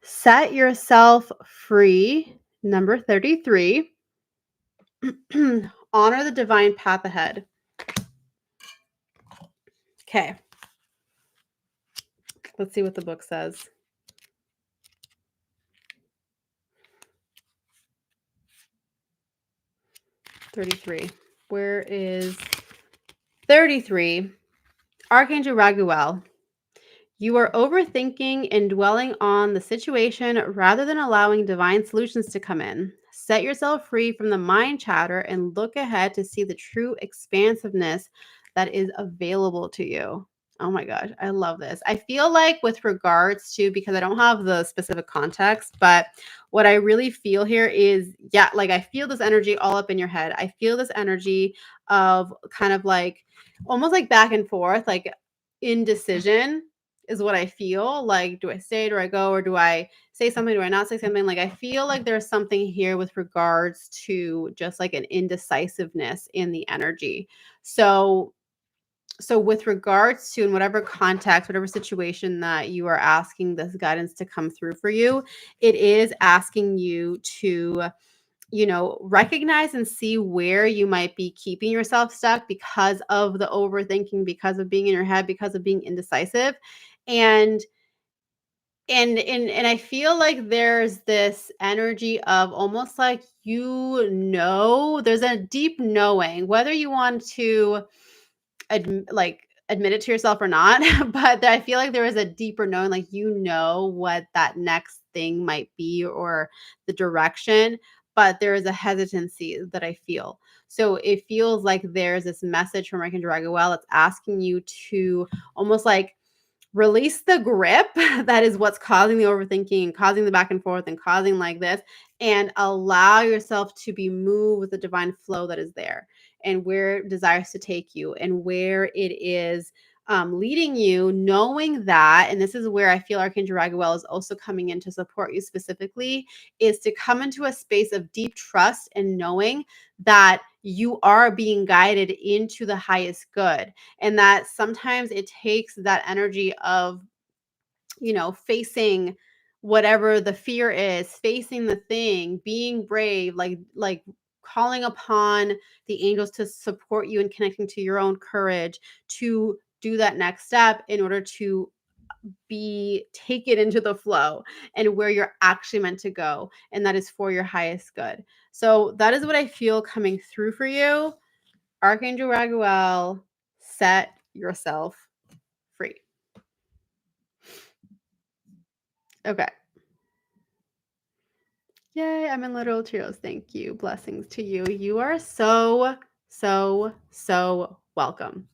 Set yourself free. Number 33. Honor the divine path ahead. Okay. Let's see what the book says. Where is 33? Archangel Raguel. You are overthinking and dwelling on the situation rather than allowing divine solutions to come in. Set yourself free from the mind chatter and look ahead to see the true expansiveness that is available to you. Oh my gosh, I love this. I feel like with regards to, because I don't have the specific context, but what I really feel here is, yeah, like I feel this energy all up in your head. I feel this energy of kind of like almost like back and forth, like indecision is what I feel. Like, do I stay, do I go, or do I say something, do I not say something? Like, I feel like there's something here with regards to just like an indecisiveness in the energy. So with regards to, in whatever context, whatever situation that you are asking this guidance to come through for you, it is asking you to recognize and see where you might be keeping yourself stuck because of the overthinking, because of being in your head, because of being indecisive. And I feel like there's this energy of almost like, there's a deep knowing, whether you want to admit it to yourself or not, but I feel like there is a deeper knowing, like what that next thing might be or the direction, but there is a hesitancy that I feel. So it feels like there's this message from Archangel Raguel that's asking you to almost like release the grip that is what's causing the overthinking and causing the back and forth and causing like this, and allow yourself to be moved with the divine flow that is there and where it desires to take you and where it is leading you, knowing that, and this is where I feel Archangel Raguel is also coming in to support you specifically, is to come into a space of deep trust and knowing that you are being guided into the highest good. And that sometimes it takes that energy of, facing whatever the fear is, facing the thing, being brave, like calling upon the angels to support you in connecting to your own courage to do that next step in order to be taken into the flow and where you're actually meant to go. And that is for your highest good. So that is what I feel coming through for you. Archangel Raguel, set yourself free. Okay. Yay, I'm in literal trios. Thank you. Blessings to you. You are so, so, so welcome.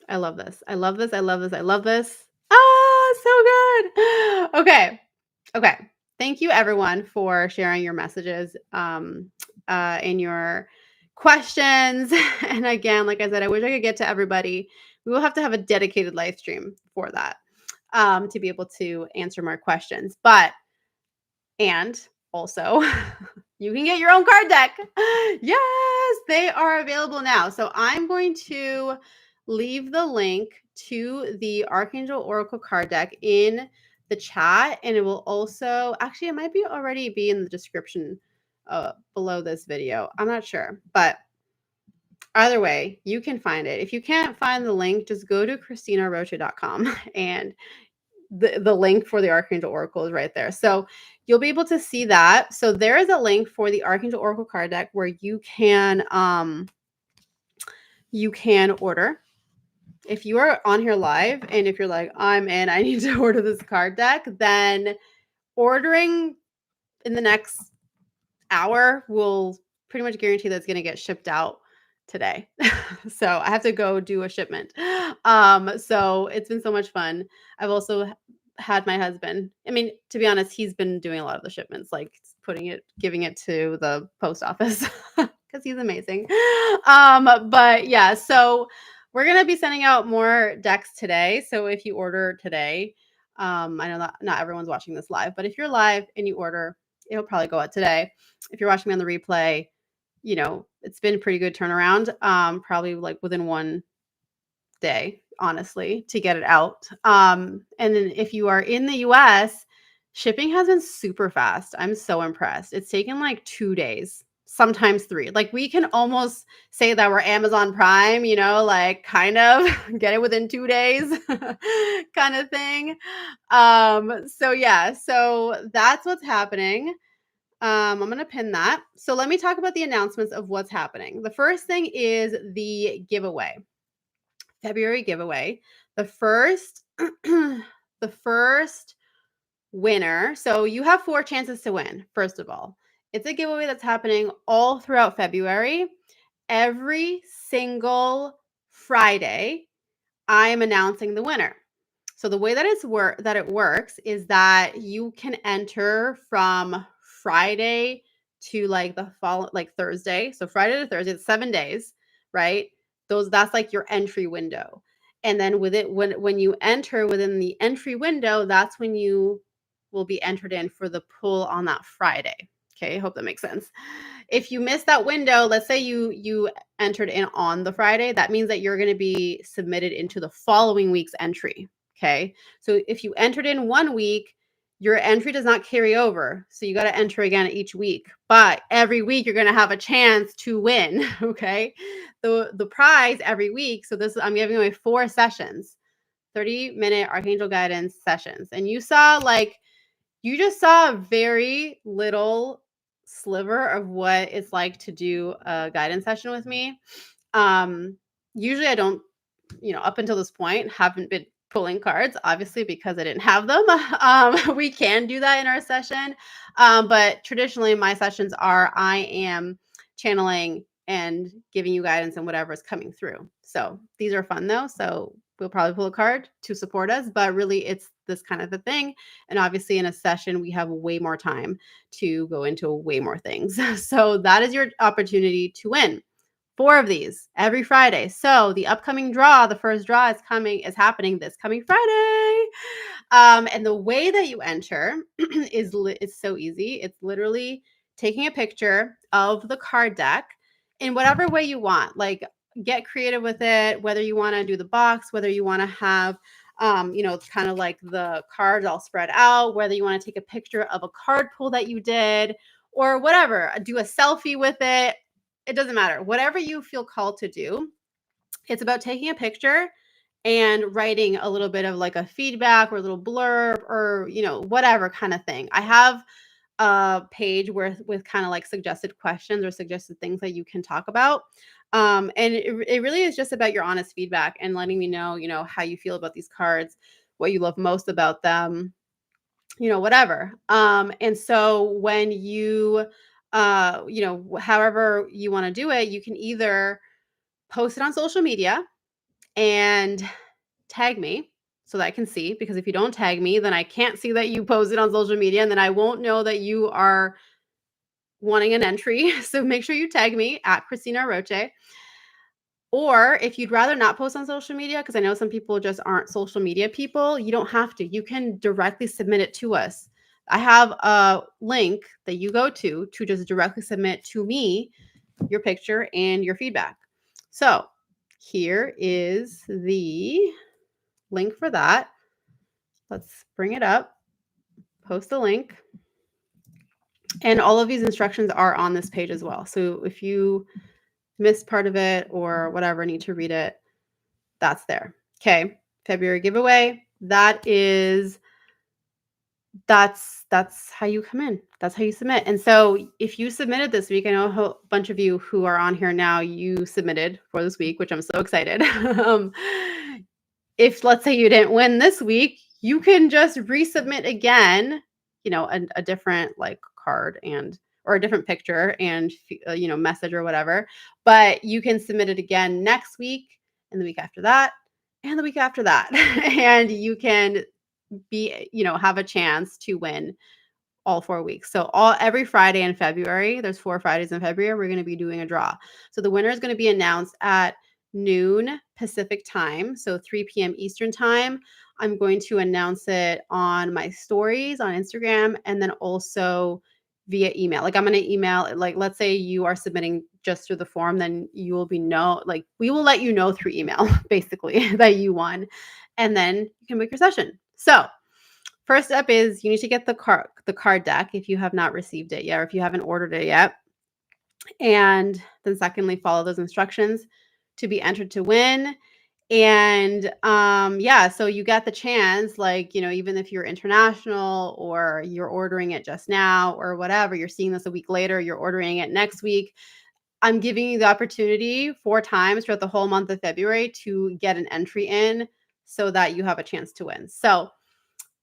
I love this. I love this. I love this. I love this. Ah, so good. Okay. Okay. Thank you everyone for sharing your messages and your questions. And again, like I said, I wish I could get to everybody. We will have to have a dedicated live stream for that to be able to answer more questions. And also, you can get your own card deck. Yes, they are available now. So I'm going to leave the link to the Archangel Oracle card deck in the chat, and it will also, actually, it might be already be in the description below this video. I'm not sure, but either way, you can find it. If you can't find the link, just go to CristinaAroche.com and the link for the Archangel Oracle is right there. So you'll be able to see that. So there is a link for the Archangel Oracle card deck where you can order. If you are on here live and if you're like, I'm in, I need to order this card deck, then ordering in the next hour will pretty much guarantee that it's going to get shipped out today. So I have to go do a shipment. So it's been so much fun. I've also had my husband, I mean, to be honest, he's been doing a lot of the shipments, like giving it to the post office because he's amazing. But yeah, so we're going to be sending out more decks today. So if you order today, I know that not everyone's watching this live, but if you're live and you order, it'll probably go out today. If you're watching me on the replay, you know, it's been a pretty good turnaround. Probably like within one day, honestly, to get it out. And then if you are in the US, shipping has been super fast. I'm so impressed. It's taken like 2 days, sometimes 3. Like we can almost say that we're Amazon Prime, you know, like kind of get it within 2 days kind of thing. So yeah, so that's what's happening. I'm going to pin that. So let me talk about the announcements of what's happening. The first thing is the giveaway. February giveaway. The first the first winner. So you have 4 chances to win. First of all, it's a giveaway that's happening all throughout February. Every single Friday, I am announcing the winner. So the way that it works is that you can enter from Friday to like the fall, like Thursday. So Friday to Thursday, it's 7 days, right? That's like your entry window. And then with it, when you enter within the entry window, that's when you will be entered in for the pull on that Friday. Okay, I hope that makes sense. If you miss that window, let's say you entered in on the Friday, that means that you're going to be submitted into the following week's entry. Okay. So if you entered in 1 week, your entry does not carry over. So you got to enter again each week. But every week you're going to have a chance to win. Okay. The prize every week. So I'm giving away 4 sessions, 30-minute Archangel guidance sessions. And you just saw a very little sliver of what it's like to do a guidance session with me. Usually I don't, up until this point, haven't been pulling cards, obviously, because I didn't have them. We can do that in our session. But traditionally my sessions I am channeling and giving you guidance and whatever is coming through. So these are fun though. So we'll probably pull a card to support us, but really it's this kind of a thing. And obviously in a session, we have way more time to go into way more things. So that is your opportunity to win. 4 of these every Friday. So the upcoming draw, the first draw is happening this coming Friday. And the way that you enter is so easy. It's literally taking a picture of the card deck in whatever way you want. Like get creative with it, whether you want to do the box, whether you want to have it's kind of like the cards all spread out, whether you want to take a picture of a card pull that you did, or whatever. Do a selfie with it. It doesn't matter. Whatever you feel called to do. It's about taking a picture and writing a little bit of like a feedback or a little blurb or, whatever kind of thing. I have a page with kind of like suggested questions or suggested things that you can talk about. And it really is just about your honest feedback and letting me know, how you feel about these cards, what you love most about them, whatever. And so when however you want to do it, you can either post it on social media and tag me so that I can see, because if you don't tag me, then I can't see that you posted on social media and then I won't know that you are wanting an entry. So make sure you tag me at Cristina Aroche. Or if you'd rather not post on social media, because I know some people just aren't social media people, you don't have to. You can directly submit it to us. I have a link that you go to just directly submit to me your picture and your feedback. So here is the link for that. Let's bring it up, post the link. And all of these instructions are on this page as well. So if you missed part of it or whatever, need to read it, that's there. Okay. February giveaway. That's how you come in. That's how you submit. And so if you submitted this week, I know a bunch of you who are on here now, you submitted for this week, which I'm so excited. If let's say you didn't win this week, you can just resubmit again, a different like card or a different picture and, message or whatever, but you can submit it again next week and the week after that and the week after that. And you can have a chance to win all 4 weeks. So every Friday in February, there's 4 Fridays in February, we're going to be doing a draw. So the winner is going to be announced at noon Pacific time, so 3 p.m. Eastern time. I'm going to announce it on my stories on Instagram and then also via email. Like I'm going to email, like let's say you are submitting just through the form, then you will we will let you know through email basically that you won, and then you can book your session. So first step is you need to get the card deck if you have not received it yet or if you haven't ordered it yet. And then secondly, follow those instructions to be entered to win. And so you get the chance, even if you're international or you're ordering it just now or whatever, you're seeing this a week later, you're ordering it next week. I'm giving you the opportunity 4 times throughout the whole month of February to get an entry in so that you have a chance to win. So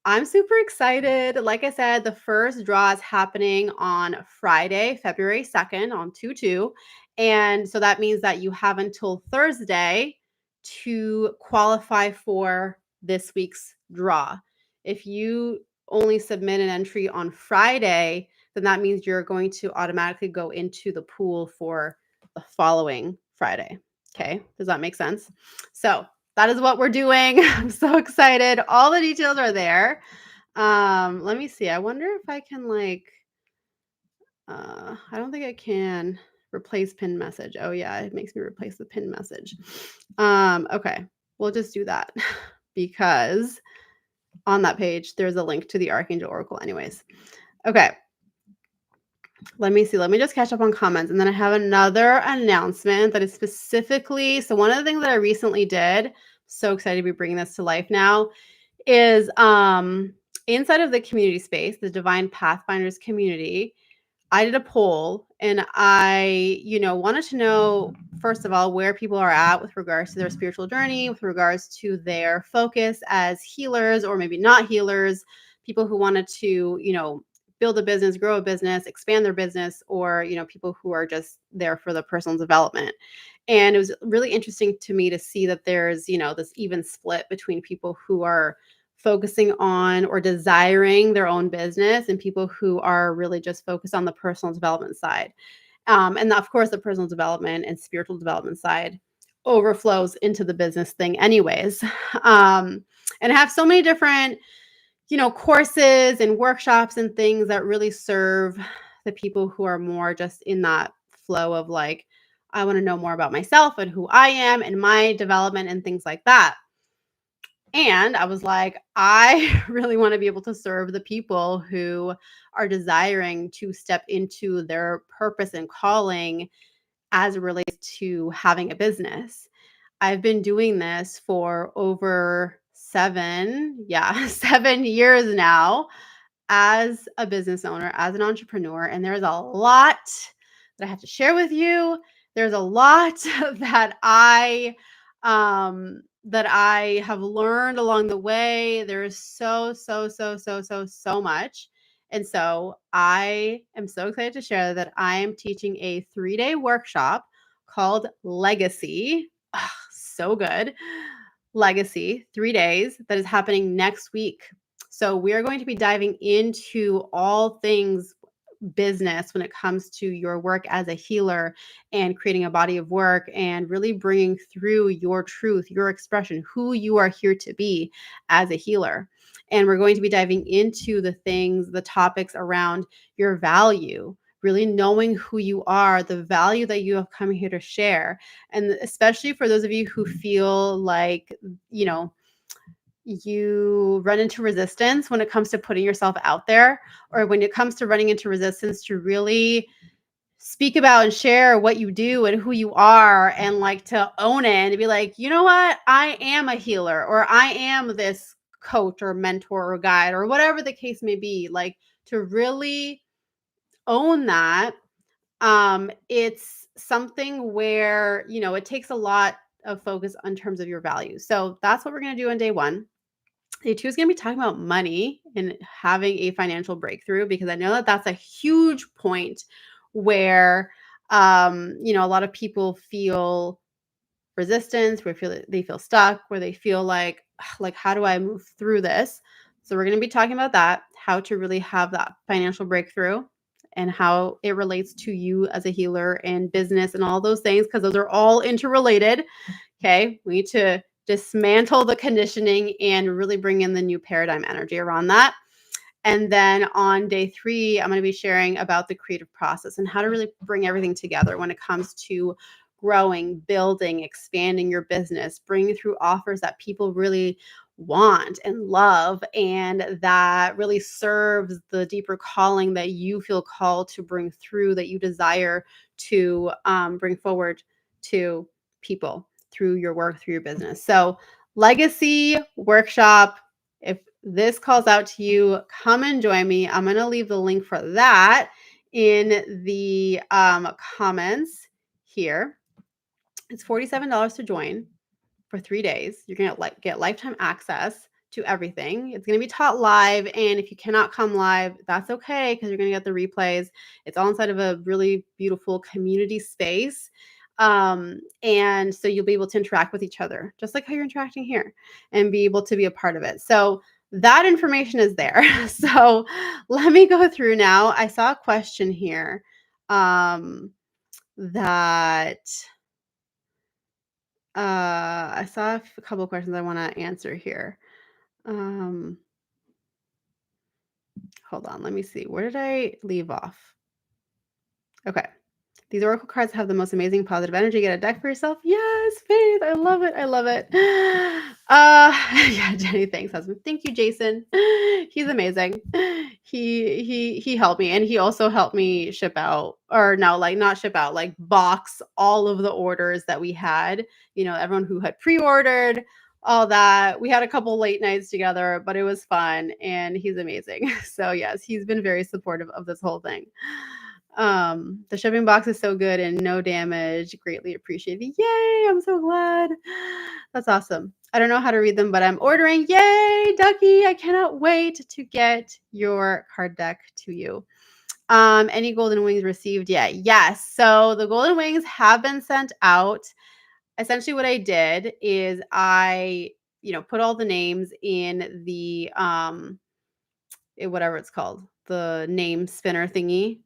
I'm super excited. Like I said, the first draw is happening on Friday, February 2nd on 2/2. And so that means that you have until Thursday to qualify for this week's draw. If you only submit an entry on Friday, then that means you're going to automatically go into the pool for the following Friday. Okay. Does that make sense? So that is what we're doing. I'm so excited. All the details are there. Let me see. I wonder if I can I don't think I can replace pin message. Oh yeah, it makes me replace the pin message. Okay. We'll just do that because on that page there's a link to the Archangel Oracle anyways. Okay. Let me see. Let me just catch up on comments. And then I have another announcement that is specifically, so one of the things that I recently did, so excited to be bringing this to life now, is inside of the community space, the Divine Pathfinders community, I did a poll and I, wanted to know, first of all, where people are at with regards to their spiritual journey, with regards to their focus as healers or maybe not healers, people who wanted to, build a business, grow a business, expand their business, or, people who are just there for the personal development. And it was really interesting to me to see that there's, this even split between people who are focusing on or desiring their own business and people who are really just focused on the personal development side. And of course, the personal development and spiritual development side overflows into the business thing anyways. And I have so many different, courses and workshops and things that really serve the people who are more just in that flow of I want to know more about myself and who I am and my development and things like that. And I was like, I really want to be able to serve the people who are desiring to step into their purpose and calling as it relates to having a business. I've been doing this for over 7 years now as a business owner, as an entrepreneur, and there's a lot that I have to share with you. There's a lot that I have learned along the way. There's so much. And so I am so excited to share that I am teaching a 3-day workshop called Legacy. So good. Legacy, 3 days, that is happening next week. So we are going to be diving into all things business when it comes to your work as a healer and creating a body of work and really bringing through your truth, your expression, who you are here to be as a healer. And we're going to be diving into the things, the topics around your value, really knowing who you are, the value that you have come here to share. And especially for those of you who feel like, you run into resistance when it comes to putting yourself out there, or when it comes to running into resistance to really speak about and share what you do and who you are, and like to own it and to be like, you know what, I am a healer, or I am this coach or mentor or guide or whatever the case may be, like to really own that. It's something where, it takes a lot of focus in terms of your values. So that's what we're going to do on day 1. Day 2 is going to be talking about money and having a financial breakthrough, because I know that that's a huge point where, a lot of people feel resistance, where they feel stuck, where they feel like, how do I move through this? So we're going to be talking about that, how to really have that financial breakthrough and how it relates to you as a healer and business and all those things, because those are all interrelated. Okay. We need to dismantle the conditioning and really bring in the new paradigm energy around that. And then on day 3, I'm going to be sharing about the creative process and how to really bring everything together when it comes to growing, building, expanding your business, bringing through offers that people really want and love, and that really serves the deeper calling that you feel called to bring through, that you desire to bring forward to people through your work, through your business. So, legacy workshop. If this calls out to you, come and join me. I'm going to leave the link for that in the comments here. It's $47 to join for 3 days. You're going to get lifetime access to everything. It's going to be taught live. And if you cannot come live, that's okay, because you're going to get the replays. It's all inside of a really beautiful community space. And so you'll be able to interact with each other, just like how you're interacting here, and be able to be a part of it. So that information is there. So let me go through now. I saw a question here that I saw a couple of questions I want to answer here. Hold on, let me see. Where did I leave off? Okay. These oracle cards have the most amazing positive energy. Get a deck for yourself. Yes, Faith. I love it. I love it. Yeah, Jenny, thanks, husband. Thank you, Jason. He's amazing. He helped me, and he also helped me ship out, or no, like not ship out, like box all of the orders that we had. Everyone who had pre-ordered, all that. We had a couple late nights together, but it was fun, and he's amazing. So yes, he's been very supportive of this whole thing. The shipping box is so good and no damage. Greatly appreciated. Yay! I'm so glad. That's awesome. I don't know how to read them, but I'm ordering. Yay, Ducky! I cannot wait to get your card deck to you. Any golden wings received yet? Yes. So the golden wings have been sent out. Essentially what I did is I, put all the names in the whatever it's called, the name spinner thingy.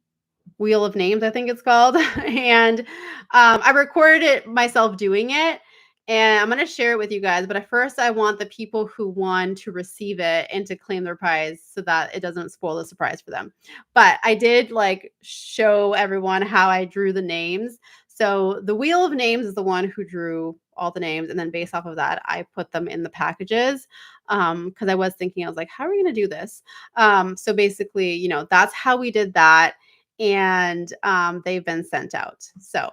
Wheel of Names, I think it's called. And I recorded it myself doing it. And I'm going to share it with you guys. But at first, I want the people who won to receive it and to claim their prize so that it doesn't spoil the surprise for them. But I did show everyone how I drew the names. So the Wheel of Names is the one who drew all the names, and then based off of that, I put them in the packages. Because I was thinking, I was like, how are we going to do this? So basically, you know, that's how we did that. And they've been sent out. So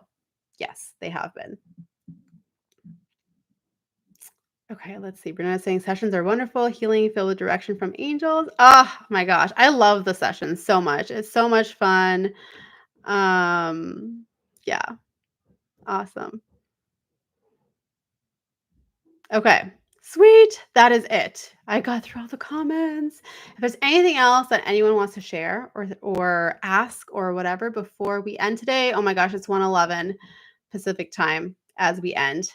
yes, they have been. Okay, let's see. Bruno's saying sessions are wonderful, healing, filled with direction from angels. Oh my gosh, I love the sessions so much. It's so much fun. Yeah, awesome. Okay, sweet. That is it. I got through all the comments. If there's anything else that anyone wants to share or ask or whatever before we end today, oh my gosh, it's 1:11 Pacific time as we end.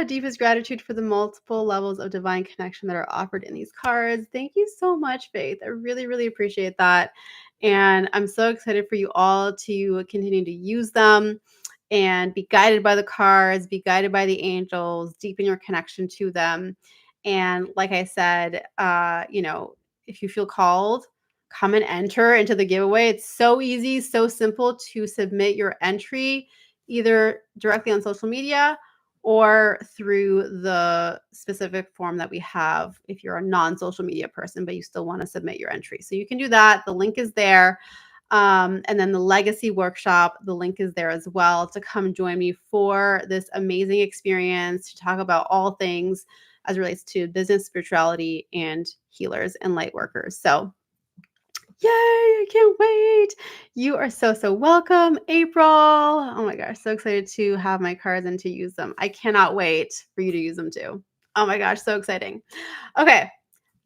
Deepest gratitude for the multiple levels of divine connection that are offered in these cards. Thank you so much, Faith. I really, really appreciate that. And I'm so excited for you all to continue to use them and be guided by the cards, be guided by the angels, deepen your connection to them. And like I said, you know, if you feel called, come and enter into the giveaway. It's so easy, so simple to submit your entry either directly on social media or through the specific form that we have if you're a non-social media person, but you still want to submit your entry. So you can do that. The link is there. And then the legacy workshop, the link is there as well to come join me for this amazing experience to talk about all things as it relates to business, spirituality, and healers and light workers. So yay, I can't wait. You are so, so welcome, April. Oh my gosh, so excited to have my cards and to use them. I cannot wait for you to use them too. Oh my gosh, so exciting. Okay,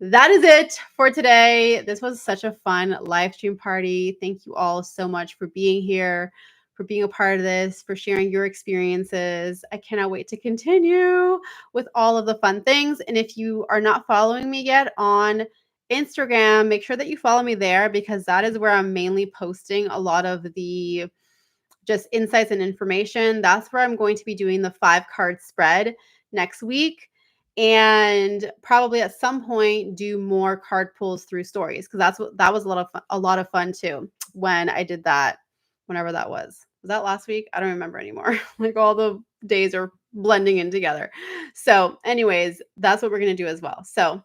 that is it for today. This was such a fun live stream party. Thank you all so much for being here, for being a part of this, for sharing your experiences. I cannot wait to continue with all of the fun things. And if you are not following me yet on Instagram, make sure that you follow me there because that is where I'm mainly posting a lot of the just insights and information. That's where I'm going to be doing the 5-card spread next week and probably at some point do more card pulls through stories because that was a lot of fun too when I did that whenever that was. Was that last week? I don't remember anymore. Like all the days are blending in together. So anyways, that's what we're going to do as well. So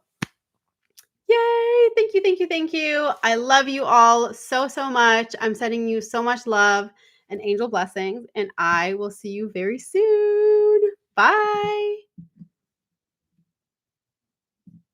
yay! Thank you, thank you, thank you. I love you all so, so much. I'm sending you so much love and angel blessings, and I will see you very soon. Bye.